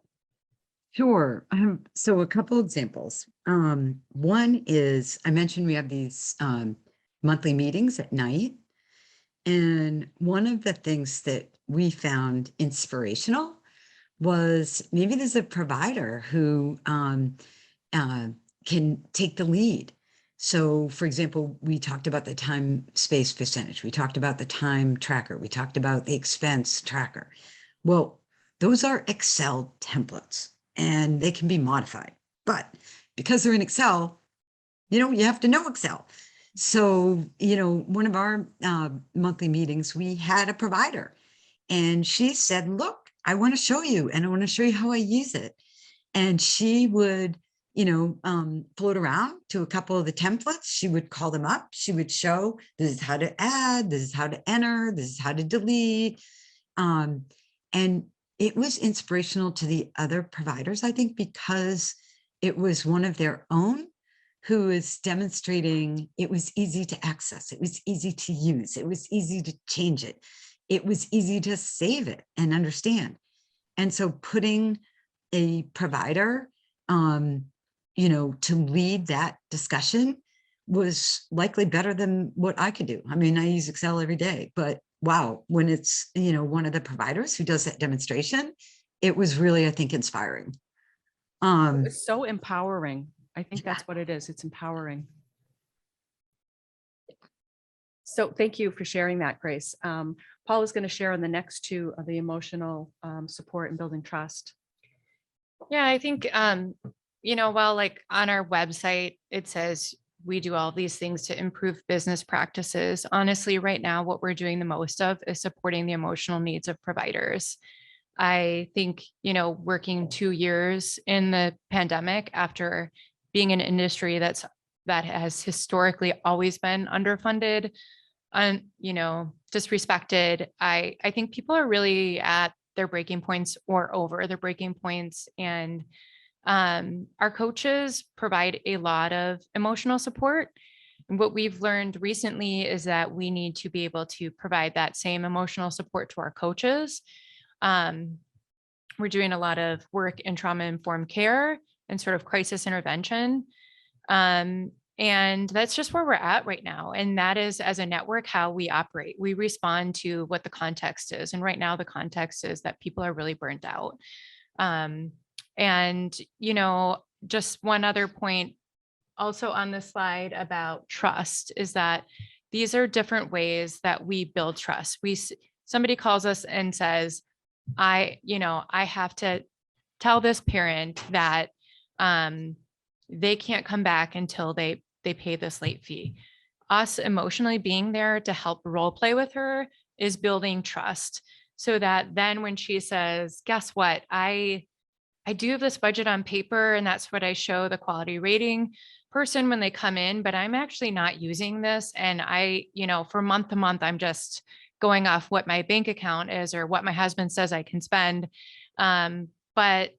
Sure. So a couple examples. One is, I mentioned we have these monthly meetings at night. And one of the things that we found inspirational was maybe there's a provider who can take the lead. So for example, we talked about the time space percentage. We talked about the time tracker. We talked about the expense tracker. Well, those are Excel templates and they can be modified, but because they're in Excel, you have to know Excel. So, one of our monthly meetings, we had a provider and she said, look, I want to show you and I want to show you how I use it. And she would, float around to a couple of the templates. She would call them up. She would show, this is how to add, this is how to enter, this is how to delete. And it was inspirational to the other providers, I think, because it was one of their own who is demonstrating it was easy to access, it was easy to use, it was easy to change it, it was easy to save it and understand. And so putting a provider, to lead that discussion was likely better than what I could do. I mean, I use Excel every day, but wow, when it's, one of the providers who does that demonstration, it was really, I think, inspiring. It's so empowering. I think that's what it is. It's empowering. So thank you for sharing that, Grace. Paul is going to share on the next two of the emotional support and building trust. Yeah, I think, while like on our website, it says we do all these things to improve business practices. Honestly, right now, what we're doing the most of is supporting the emotional needs of providers. I think, working 2 years in the pandemic after being an industry that has historically always been underfunded and, disrespected, I think people are really at their breaking points or over their breaking points. And our coaches provide a lot of emotional support. And what we've learned recently is that we need to be able to provide that same emotional support to our coaches. We're doing a lot of work in trauma-informed care and sort of crisis intervention. And that's just where we're at right now. And that is, as a network, how we operate. We respond to what the context is. And right now, the context is that people are really burnt out. And, just one other point also on the slide about trust is that these are different ways that we build trust. Somebody calls us and says, I have to tell this parent that they can't come back until they pay this late fee. Us emotionally being there to help role play with her is building trust, so that then when she says, guess what, I do have this budget on paper and that's what I show the quality rating person when they come in, but I'm actually not using this. And I, for month to month, I'm just going off what my bank account is or what my husband says I can spend. But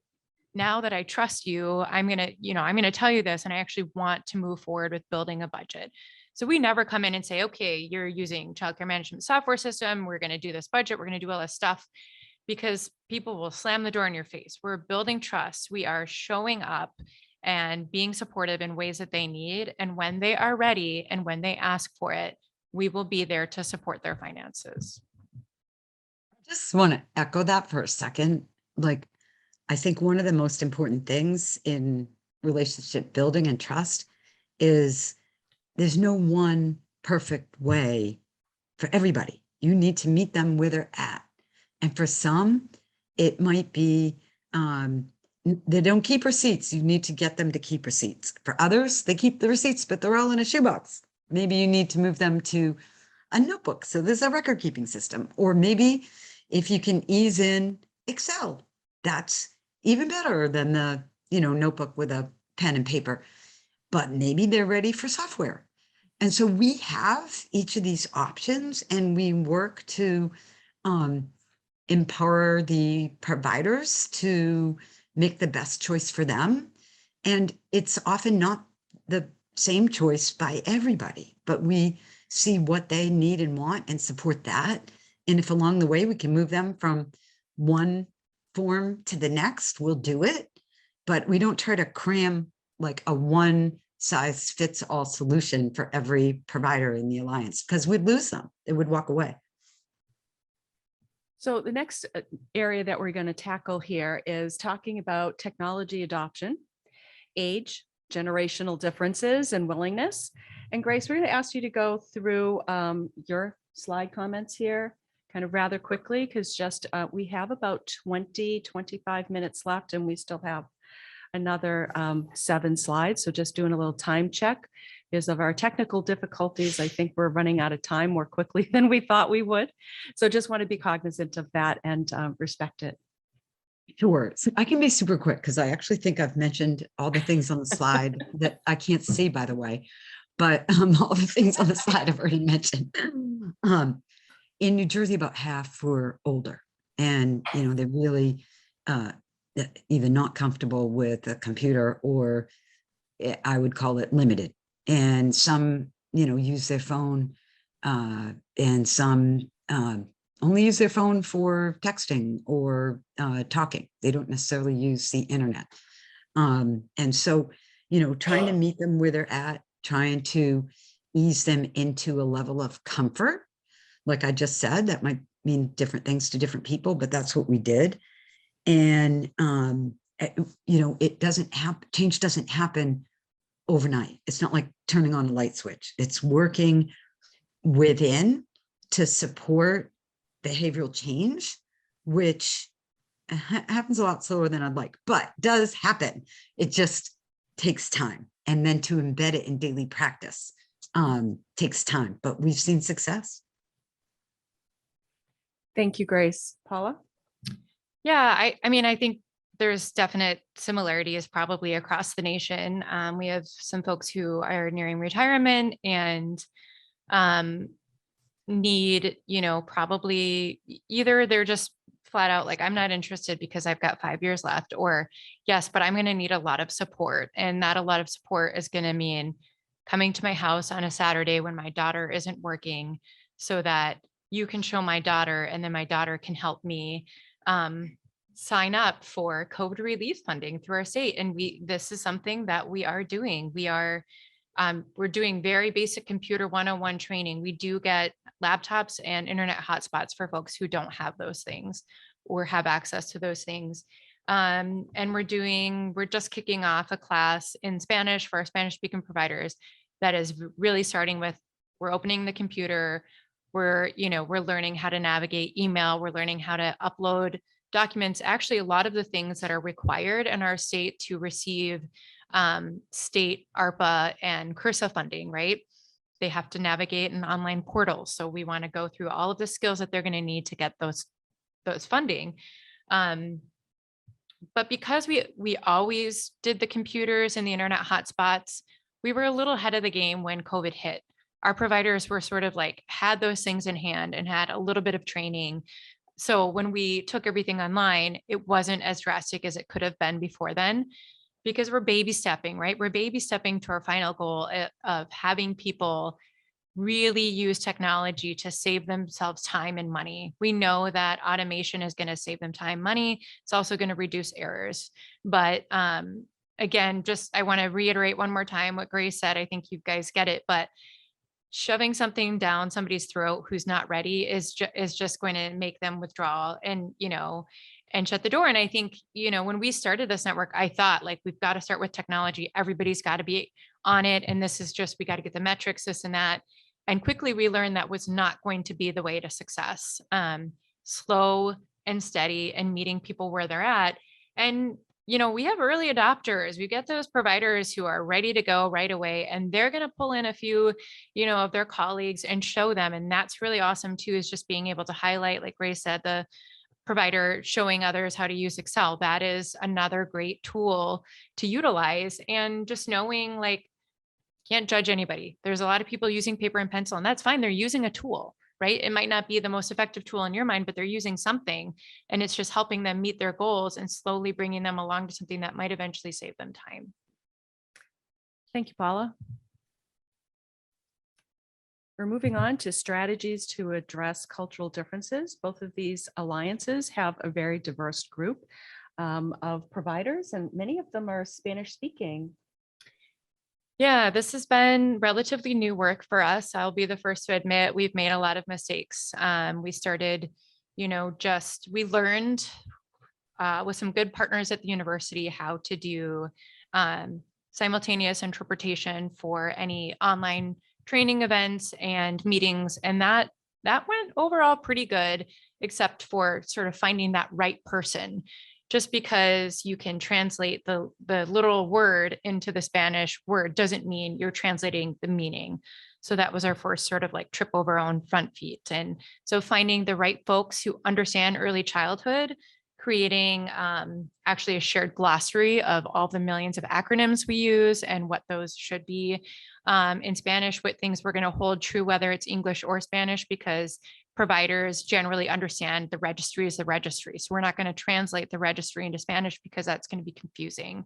now that I trust you, I'm going to tell you this, and I actually want to move forward with building a budget. So we never come in and say, okay, you're using childcare management software system. We're going to do this budget. We're going to do all this stuff, because people will slam the door in your face. We're building trust. We are showing up and being supportive in ways that they need. And when they are ready and when they ask for it, we will be there to support their finances. I just want to echo that for a second. Like, I think one of the most important things in relationship building and trust is there's no one perfect way for everybody. You need to meet them where they're at. And for some, it might be they don't keep receipts. You need to get them to keep receipts. For others, they keep the receipts, but they're all in a shoebox. Maybe you need to move them to a notebook. So there's a record keeping system. Or maybe if you can ease in Excel, that's even better than the notebook with a pen and paper. But maybe they're ready for software. And so we have each of these options, and we work to empower the providers to make the best choice for them. And it's often not the same choice by everybody, but we see what they need and want and support that. And if along the way we can move them from one form to the next, we'll do it. But we don't try to cram like a one size fits all solution for every provider in the alliance, because we'd lose them. They would walk away. So the next area that we're going to tackle here is talking about technology adoption, age, generational differences, and willingness. And Grace, we're going to ask you to go through your slide comments here kind of rather quickly, because just we have about 25 minutes left, and we still have another 7 slides. So just doing a little time check. Because of our technical difficulties, I think we're running out of time more quickly than we thought we would. So just want to be cognizant of that and respect it. Sure. So I can be super quick because I actually think I've mentioned all the things on the slide that I can't see, by the way, but all the things on the slide I've already mentioned. In New Jersey, about half were older, and they're really either not comfortable with a computer, or I would call it limited. And some, use their phone, and some only use their phone for texting or talking. They don't necessarily use the internet. And so, trying to meet them where they're at, trying to ease them into a level of comfort. Like I just said, that might mean different things to different people, but that's what we did. And, it doesn't happen, change doesn't happen overnight. It's not like turning on a light switch. It's working within to support behavioral change, which happens a lot slower than I'd like, but does happen. It just takes time. And then to embed it in daily practice takes time, but we've seen success. Thank you, Grace. Paula? Yeah, I mean, I think there's definite similarities probably across the nation. We have some folks who are nearing retirement and need, probably either they're just flat out like, I'm not interested because I've got 5 years left, or yes, but I'm going to need a lot of support. And that a lot of support is going to mean coming to my house on a Saturday when my daughter isn't working, so that you can show my daughter, and then my daughter can help me sign up for COVID relief funding through our state. And this is something that we are doing. We're doing very basic computer 101 training. We do get laptops and internet hotspots for folks who don't have those things or have access to those things. And we're just kicking off a class in Spanish for our Spanish speaking providers that is really starting with, we're opening the computer, we're learning how to navigate email, we're learning how to upload documents, actually a lot of the things that are required in our state to receive state ARPA and CRRSA funding, right? They have to navigate an online portal. So we want to go through all of the skills that they're going to need to get those funding. But because we always did the computers and the internet hotspots, we were a little ahead of the game when COVID hit. Our providers were sort of like, had those things in hand and had a little bit of training. So when we took everything online, it wasn't as drastic as it could have been before then, because we're baby stepping, right? We're baby stepping to our final goal of having people really use technology to save themselves time and money. We know that automation is going to save them time, money. It's also going to reduce errors. But again, I want to reiterate one more time what Grace said. I think you guys get it, but shoving something down somebody's throat who's not ready is just going to make them withdraw. And, and shut the door. And I think, when we started this network, I thought like, we've got to start with technology. Everybody's got to be on it. And this is just, we got to get the metrics, this and that. And quickly we learned that was not going to be the way to success. Slow and steady and meeting people where they're at. And, we have early adopters. We get those providers who are ready to go right away, and they're going to pull in a few, of their colleagues and show them. And that's really awesome too, is just being able to highlight, like Grace said, the provider showing others how to use Excel. That is another great tool to utilize. And just knowing, like, can't judge anybody. There's a lot of people using paper and pencil, and that's fine. They're using a tool, right? It might not be the most effective tool in your mind, but they're using something, and it's just helping them meet their goals and slowly bringing them along to something that might eventually save them time. Thank you, Paula. We're moving on to strategies to address cultural differences. Both of these alliances have a very diverse group of providers, and many of them are Spanish speaking. Yeah, this has been relatively new work for us. I'll be the first to admit we've made a lot of mistakes. We started, we learned with some good partners at the university how to do simultaneous interpretation for any online training events and meetings. And that went overall pretty good, except for sort of finding that right person. Just because you can translate the literal word into the Spanish word doesn't mean you're translating the meaning. So that was our first sort of like trip over our own front feet. And so finding the right folks who understand early childhood, creating actually a shared glossary of all the millions of acronyms we use and what those should be in Spanish, what things we're going to hold true, whether it's English or Spanish, because providers generally understand the registry is the registry. So we're not going to translate the registry into Spanish because that's going to be confusing.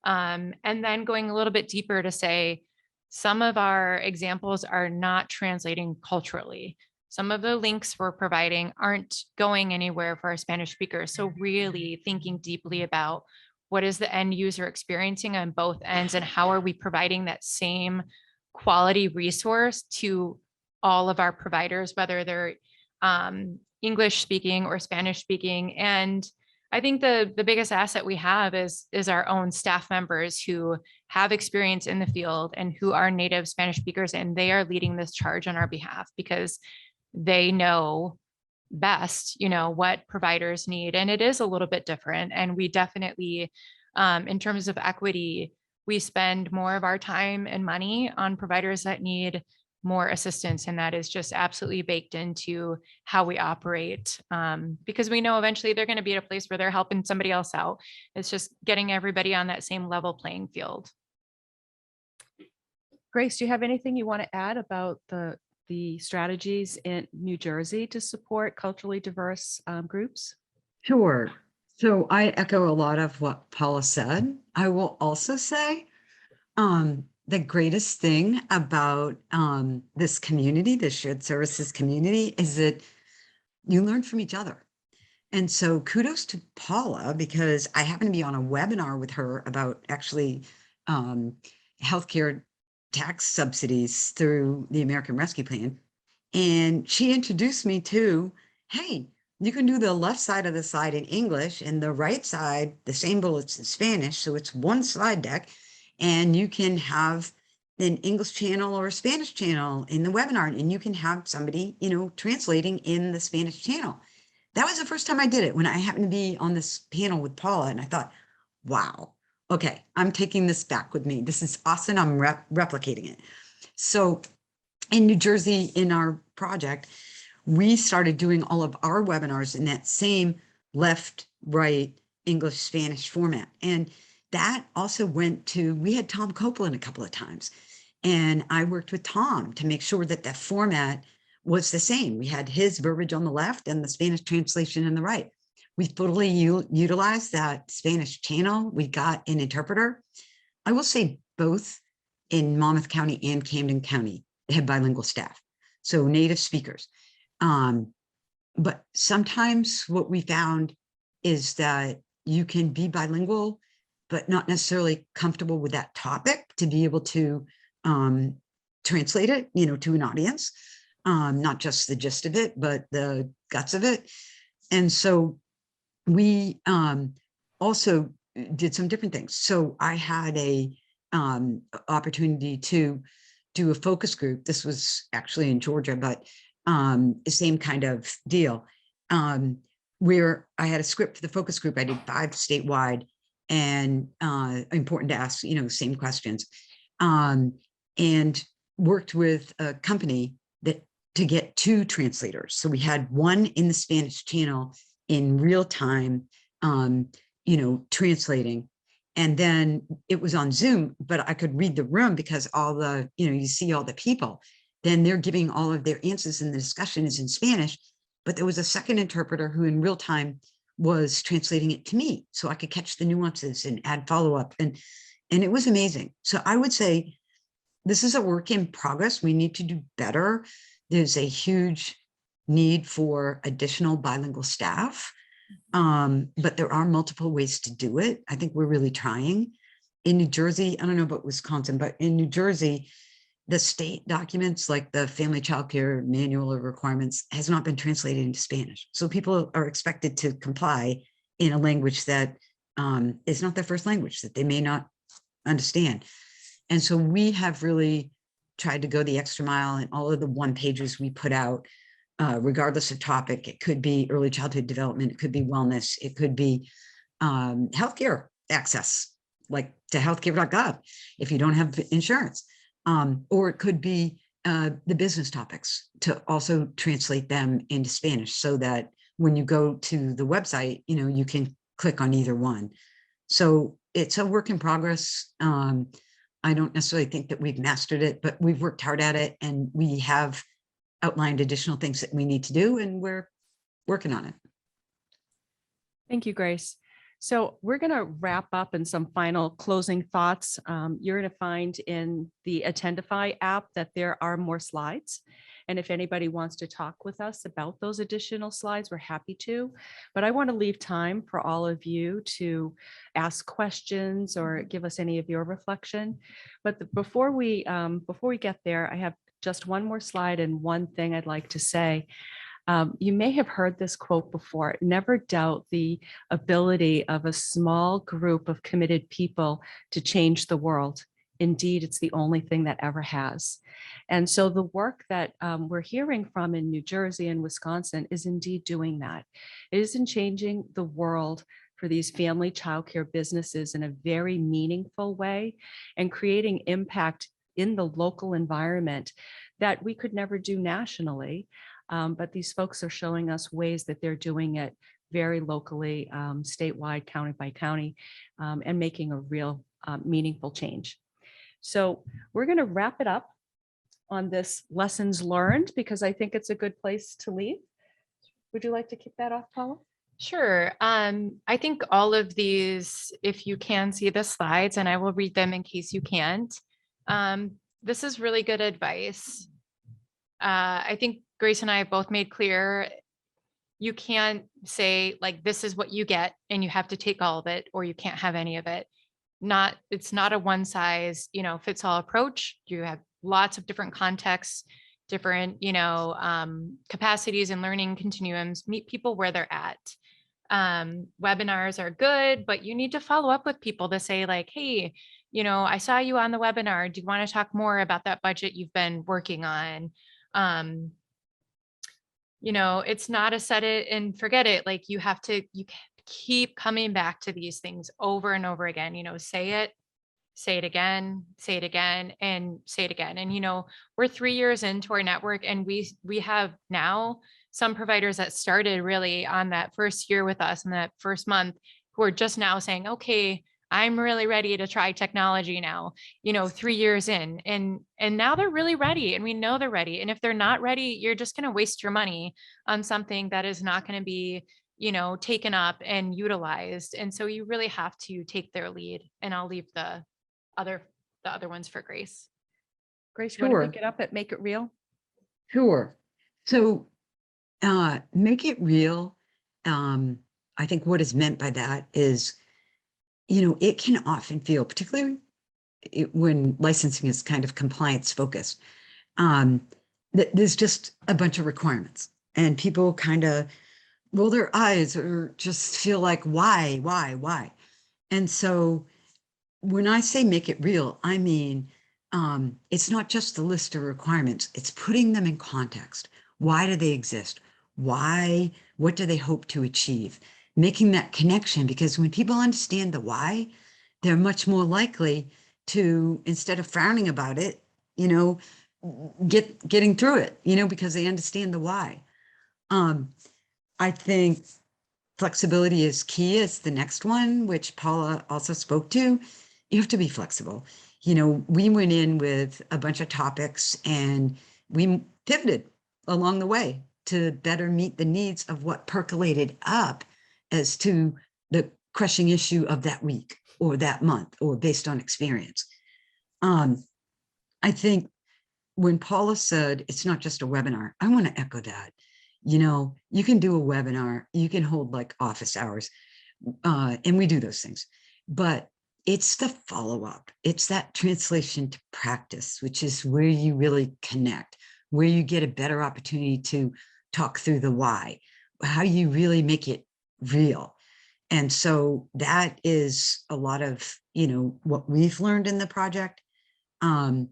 And then going a little bit deeper to say, some of our examples are not translating culturally. Some of the links we're providing aren't going anywhere for our Spanish speakers. So really thinking deeply about what is the end user experiencing on both ends, and how are we providing that same quality resource to all of our providers, whether they're English speaking or Spanish speaking. And I think the biggest asset we have is our own staff members who have experience in the field and who are native Spanish speakers, and they are leading this charge on our behalf because they know best, what providers need. And it is a little bit different. And we definitely, in terms of equity, we spend more of our time and money on providers that need more assistance. And that is just absolutely baked into how we operate, because we know eventually they're going to be at a place where they're helping somebody else out. It's just getting everybody on that same level playing field. Grace, do you have anything you want to add about the strategies in New Jersey to support culturally diverse groups? Sure. So I echo a lot of what Paula said. I will also say the greatest thing about this community, the shared services community, is that you learn from each other. And so kudos to Paula, because I happen to be on a webinar with her about actually healthcare tax subsidies through the American Rescue Plan. And she introduced me to, hey, you can do the left side of the slide in English and the right side, the same bullets in Spanish. So it's one slide deck, and you can have an English channel or a Spanish channel in the webinar, and you can have somebody, translating in the Spanish channel. That was the first time I did it, when I happened to be on this panel with Paula, and I thought, wow, okay, I'm taking this back with me. This is awesome. I'm replicating it. So in New Jersey, in our project, we started doing all of our webinars in that same left, right, English, Spanish format. And that also went to, we had Tom Copeland a couple of times, and I worked with Tom to make sure that the format was the same. We had his verbiage on the left and the Spanish translation on the right. We totally utilized that Spanish channel. We got an interpreter. I will say both in Monmouth County and Camden County had bilingual staff, so native speakers. But sometimes what we found is that you can be bilingual, but not necessarily comfortable with that topic to be able to translate it, to an audience, not just the gist of it, but the guts of it. And so we also did some different things. So I had a opportunity to do a focus group. This was actually in Georgia, but the same kind of deal, where I had a script for the focus group. I did 5 statewide, and important to ask, same questions, and worked with a company that to get 2 translators. So we had one in the Spanish channel in real time, translating. And then it was on Zoom, but I could read the room because all the, you see all the people, then they're giving all of their answers, and the discussion is in Spanish, but there was a second interpreter who in real time was translating it to me so I could catch the nuances and add follow-up. And it was amazing. So I would say this is a work in progress. We need to do better. There's a huge need for additional bilingual staff. But there are multiple ways to do it. I think we're really trying. In New Jersey, I don't know about Wisconsin, but in New Jersey, the state documents like the Family Child Care Manual of Requirements has not been translated into Spanish. So people are expected to comply in a language that is not their first language, that they may not understand. And so we have really tried to go the extra mile in all of the one-pagers we put out, regardless of topic. It could be early childhood development, it could be wellness, it could be healthcare access, like to healthcare.gov if you don't have insurance, or it could be the business topics, to also translate them into Spanish so that when you go to the website, you can click on either one. So it's a work in progress. I don't necessarily think that we've mastered it, but we've worked hard at it, and we have outlined additional things that we need to do, and we're working on it. Thank you, Grace. So we're going to wrap up in some final closing thoughts. You're going to find in the Attendify app that there are more slides. And if anybody wants to talk with us about those additional slides, we're happy to. But I want to leave time for all of you to ask questions or give us any of your reflection. But before we get there, I have just one more slide and one thing I'd like to say. You may have heard this quote before: never doubt the ability of a small group of committed people to change the world. Indeed, it's the only thing that ever has. And so the work that we're hearing from in New Jersey and Wisconsin is indeed doing that. It isn't changing the world for these family childcare businesses in a very meaningful way and creating impact in the local environment that we could never do nationally. But these folks are showing us ways that they're doing it very locally, statewide, county by county, and making a real meaningful change. So we're going to wrap it up on this lessons learned, because I think it's a good place to leave. Would you like to kick that off, Paula? Sure. I think all of these, if you can see the slides, and I will read them in case you can't, this is really good advice. I think Grace and I both made clear, you can't say like, this is what you get and you have to take all of it, or you can't have any of it. It's not a one size, fits all approach. You have lots of different contexts, different, capacities and learning continuums, meet people where they're at. Webinars are good, but you need to follow up with people to say like, hey, I saw you on the webinar. Do you want to talk more about that budget you've been working on? It's not a set it and forget it. Like you keep coming back to these things over and over again, say it again, say it again, and say it again. And, we're 3 years into our network, and we have now some providers that started really on that first year with us in that first month, who are just now saying, okay, I'm really ready to try technology now, 3 years in, and now they're really ready, and we know they're ready. And if they're not ready, you're just going to waste your money on something that is not going to be, taken up and utilized. And so you really have to take their lead, and I'll leave the other ones for Grace. Grace, you want to pick it up at Make It Real? Sure. So make it real. I think what is meant by that is, it can often feel, particularly when licensing is kind of compliance focused, that there's just a bunch of requirements, and people kind of roll their eyes or just feel like, why? And so when I say make it real, I mean, it's not just the list of requirements, it's putting them in context. Why do they exist? Why, what do they hope to achieve? Making that connection, because when people understand the why, they're much more likely to, instead of frowning about it, you know, getting through it, you know, because they understand the why. I think flexibility is key. It's the next one, which Paula also spoke to. You have to be flexible. You know, we went in with a bunch of topics and we pivoted along the way to better meet the needs of what percolated up as to the crushing issue of that week or that month or based on experience. I think when Paula said it's not just a webinar, I want to echo that. You know, you can do a webinar, you can hold like office hours, and we do those things, but it's the follow-up. It's that translation to practice, which is where you really connect, where you get a better opportunity to talk through the why, how you really make it real. And so that is a lot of, you know, what we've learned in the project. And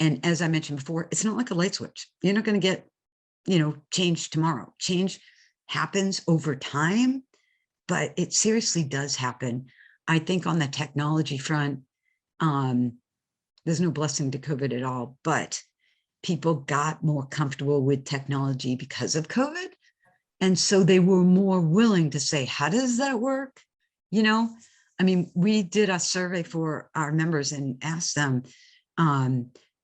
as I mentioned before, it's not like a light switch. You're not going to get, you know, change tomorrow. Change happens over time, but it seriously does happen. I think on the technology front, there's no blessing to COVID at all, but people got more comfortable with technology because of COVID. And so they were more willing to say, how does that work? You know, I mean, we did a survey for our members and asked them,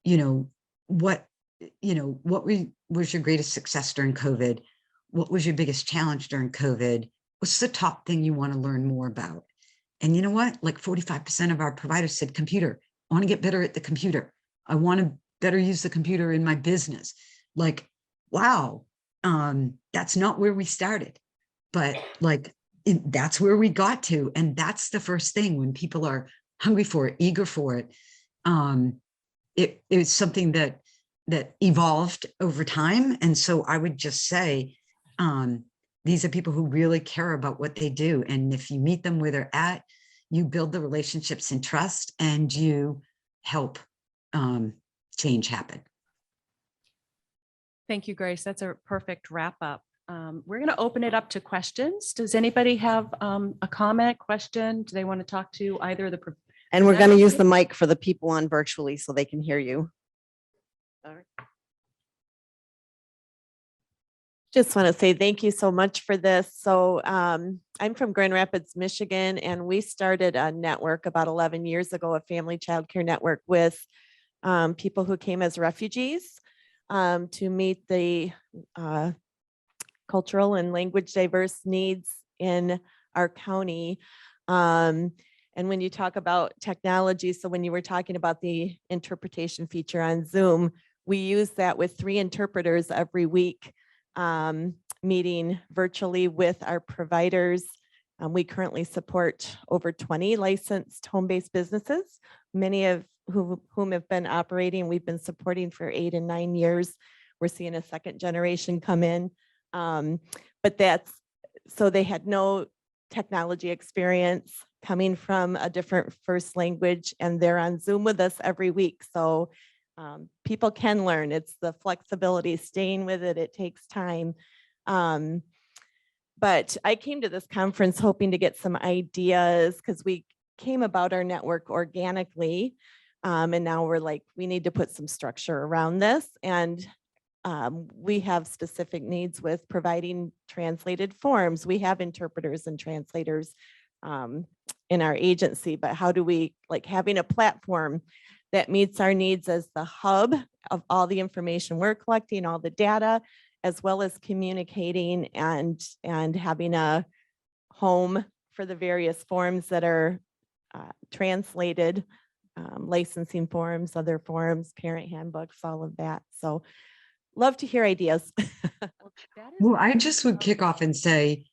you know, what was your greatest success during COVID? What was your biggest challenge during COVID? What's the top thing you want to learn more about? And you know what? Like 45% of our providers said computer. I want to get better at the computer. I want to better use the computer in my business. Like, wow, that's not where we started, but like, that's where we got to. And that's the first thing when people are hungry for it, eager for it. It was something that evolved over time. And so I would just say, these are people who really care about what they do. And if you meet them where they're at, you build the relationships and trust, and you help change happen. Thank you, Grace. That's a perfect wrap up. We're going to open it up to questions. Does anybody have a comment, question? Do they want to talk to either the And we're going to use the mic for the people on virtually so they can hear you. All right. Just want to say thank you so much for this. So I'm from Grand Rapids, Michigan, and we started a network about 11 years ago, a family childcare network with people who came as refugees to meet the cultural and language diverse needs in our county. And when you talk about technology, so when you were talking about the interpretation feature on Zoom, we use that with 3 interpreters every week, meeting virtually with our providers. We currently support over 20 licensed home-based businesses, many of whom have been operating. We've been supporting for 8 and 9 years. We're seeing a second generation come in. But that's, so they had no technology experience, coming from a different first language, and they're on Zoom with us every week. So people can learn. It's the flexibility, staying with it. It takes time. But I came to this conference hoping to get some ideas, because we came about our network organically. And now we're like, we need to put some structure around this. And we have specific needs with providing translated forms. We have interpreters and translators in our agency, but how do we, like, having a platform that meets our needs as the hub of all the information we're collecting, all the data, as well as communicating and having a home for the various forms that are translated, licensing forms, other forms, parent handbooks, all of that. So love to hear ideas. Well, I just would kick off and say,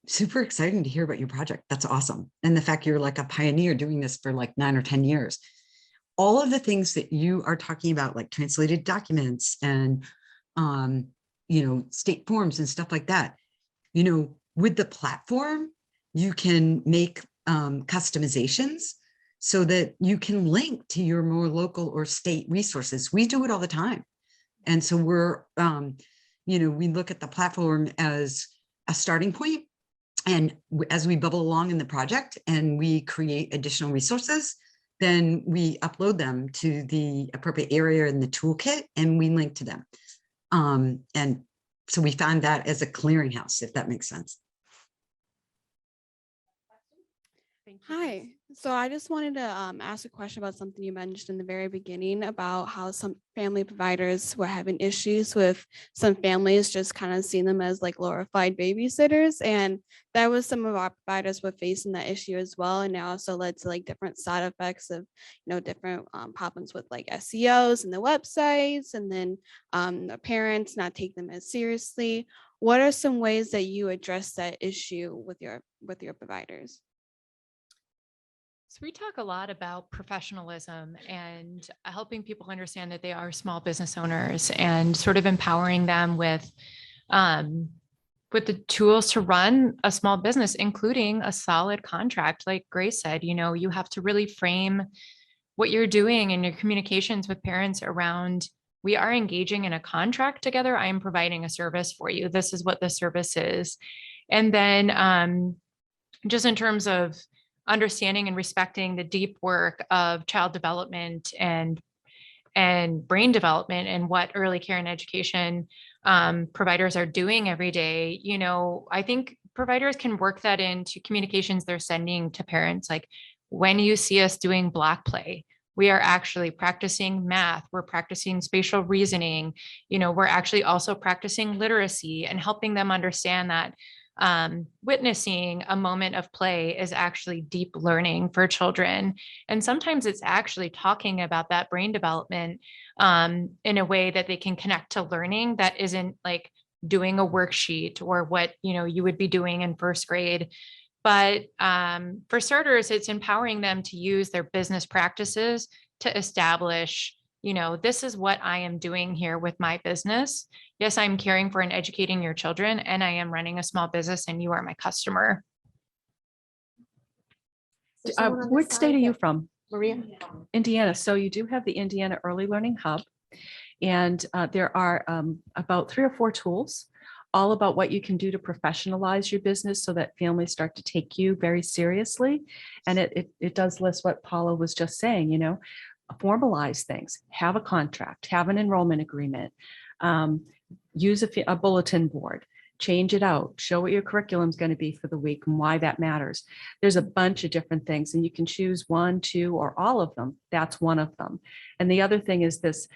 super exciting to hear about your project. That's awesome. And the fact you're like a pioneer doing this for like 9 or 10 years. All of the things that you are talking about, like translated documents and, you know, state forms and stuff like that. you know, with the platform, you can make customizations so that you can link to your more local or state resources. We do it all the time. And so we're, you know, we look at the platform as a starting point. And as we bubble along in the project and we create additional resources, then we upload them to the appropriate area in the toolkit and we link to them. And so we find that as a clearinghouse, if that makes sense. Hi. So I just wanted to ask a question about something you mentioned in the very beginning about how some family providers were having issues with some families just kind of seeing them as like glorified babysitters. And that was some of our providers were facing that issue as well. And it also led to like different side effects of, different problems with like SEOs and the websites, and then the parents not take them as seriously. What are some ways that you address that issue with your providers? So we talk a lot about professionalism and helping people understand that they are small business owners and sort of empowering them with the tools to run a small business, including a solid contract. Like Grace said, you have to really frame what you're doing in your communications with parents around, we are engaging in a contract together. I am providing a service for you. This is what the service is. And then just in terms of understanding and respecting the deep work of child development and brain development and what early care and education providers are doing every day. I think providers can work that into communications they're sending to parents. Like, when you see us doing block play, we are actually practicing math, we're practicing spatial reasoning, we're actually also practicing literacy and helping them understand that witnessing a moment of play is actually deep learning for children. And sometimes it's actually talking about that brain development in a way that they can connect to learning that isn't like doing a worksheet or what, you would be doing in first grade. But for starters, it's empowering them to use their business practices to establish, this is what I am doing here with my business. Yes, I'm caring for and educating your children, and I am running a small business, and you are my customer. What state are you from? Maria? Indiana. So you do have the Indiana Early Learning Hub, and there are about 3 or 4 tools all about what you can do to professionalize your business so that families start to take you very seriously. And it does list what Paula was just saying, formalize things, have a contract, have an enrollment agreement, use a bulletin board, change it out, show what your curriculum is going to be for the week and why that matters. There's a bunch of different things and you can choose 1, 2, or all of them. That's one of them. And the other thing is this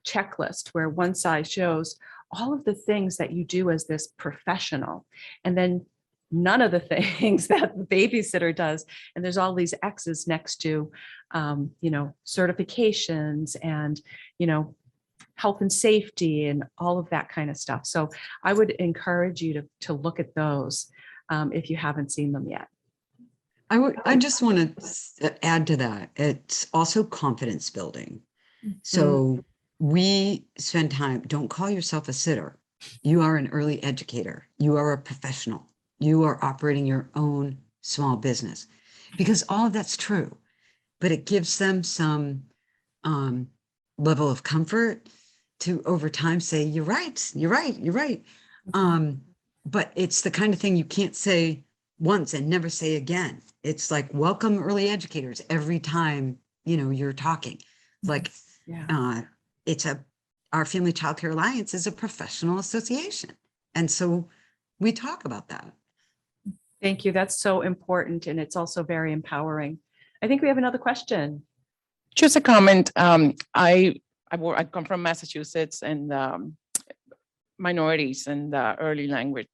checklist where one size shows all of the things that you do as this professional, and then none of the things that the babysitter does. And there's all these X's next to, certifications and, health and safety and all of that kind of stuff. So I would encourage you to look at those if you haven't seen them yet. I just want to add to that. It's also confidence building. So we spend time, don't call yourself a sitter. You are an early educator. You are a professional. You are operating your own small business, because all of that's true, but it gives them some level of comfort to over time say, you're right. But it's the kind of thing you can't say once and never say again. It's like, welcome early educators every time, you're talking. Like, our Family Child Care Alliance is a professional association. And so we talk about that. Thank you. That's so important. And it's also very empowering. I think we have another question. Just a comment. I come from Massachusetts, and minorities and early language,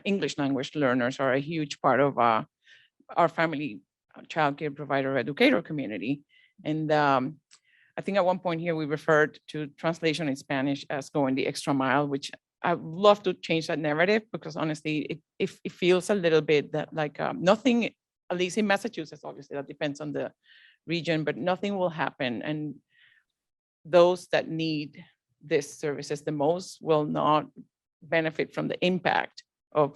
English language learners are a huge part of our family childcare provider educator community. And I think at one point here, we referred to translation in Spanish as going the extra mile, which I'd love to change that narrative, because honestly, it feels a little bit that like nothing, at least in Massachusetts, obviously that depends on the region, but nothing will happen. And those that need these services the most will not benefit from the impact of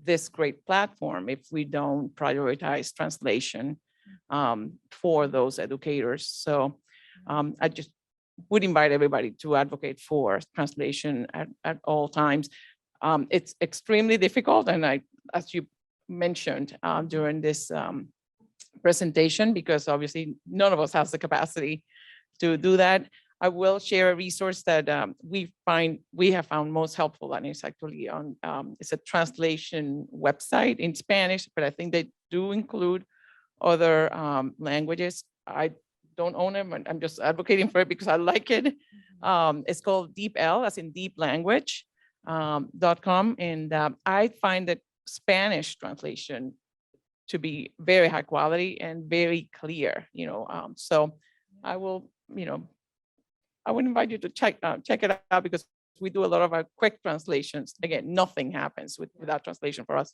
this great platform if we don't prioritize translation for those educators. So I just would invite everybody to advocate for translation at all times. It's extremely difficult, and as you mentioned during this presentation, because obviously none of us has the capacity to do that. I will share a resource that we have found most helpful, and it's actually on it's a translation website in Spanish, but I think they do include other languages. I don't own them, and I'm just advocating for it because I like it. It's called DeepL, as in deep language .com, and I find that Spanish translation to be very high quality and very clear. So I will, I would invite you to check it out, because we do a lot of our quick translations. Again, nothing happens without translation for us,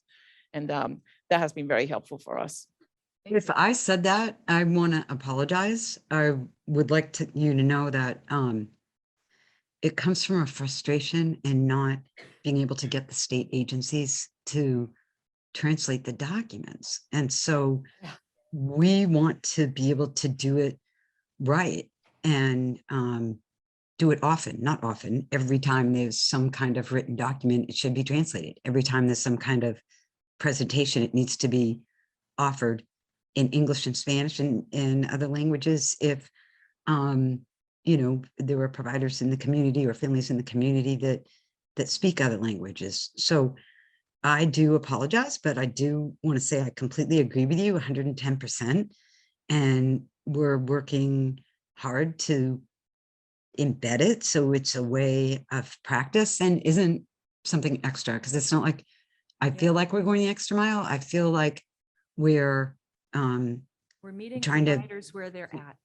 and that has been very helpful for us. If I said that, I want to apologize. I would like you to know that it comes from a frustration in not being able to get the state agencies to translate the documents. And so we want to be able to do it right and do it often, not often. Every time there's some kind of written document, it should be translated. Every time there's some kind of presentation, it needs to be offered in English and Spanish and in other languages. If, there are providers in the community or families in the community that speak other languages. So I do apologize, but I do want to say I completely agree with you 110%. And we're working hard to embed it so it's a way of practice and isn't something extra, because it's not like I feel like we're going the extra mile. I feel like we're meeting trying to- providers where they're at.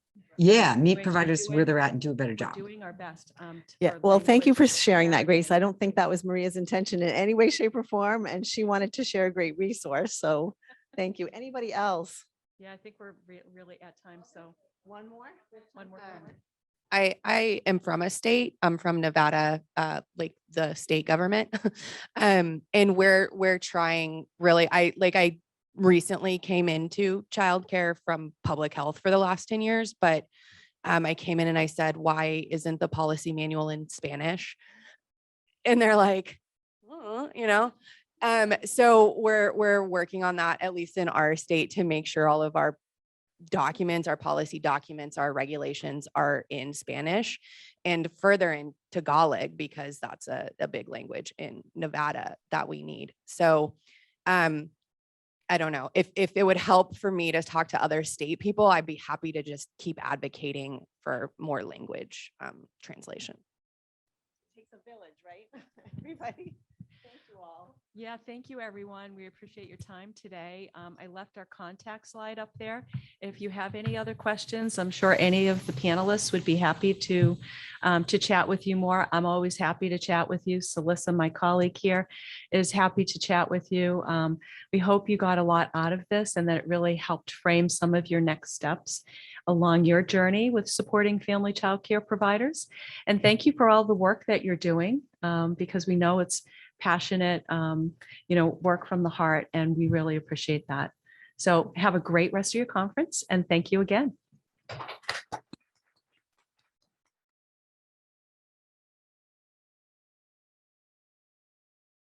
meet providers where they're at and do a better We're job. doing our best. Yeah, well, thank you for sharing that, Grace. I don't think that was Maria's intention in any way, shape, or form, and she wanted to share a great resource. So thank you. Anybody else? Yeah, I think we're really at time. So One more? comment. I am from a state. I'm from Nevada, like the state government. And we're trying really, I recently came into childcare from public health for the last 10 years, but I came in and I said, why isn't the policy manual in Spanish? And they're like, so we're working on that, at least in our state, to make sure all of our documents, our policy documents, our regulations are in Spanish, and further in Tagalog, because that's a big language in Nevada that we need. So I don't know if it would help for me to talk to other state people. I'd be happy to just keep advocating for more language translation. It takes a village, right? Everybody. Thank you all. Yeah, thank you, everyone. We appreciate your time today. I left our contact slide up there. If you have any other questions, I'm sure any of the panelists would be happy to chat with you more. I'm always happy to chat with you. Celissa, my colleague here, is happy to chat with you. We hope you got a lot out of this and that it really helped frame some of your next steps along your journey with supporting family child care providers. And thank you for all the work that you're doing, because we know it's passionate, work from the heart, and we really appreciate that. So have a great rest of your conference, and thank you again.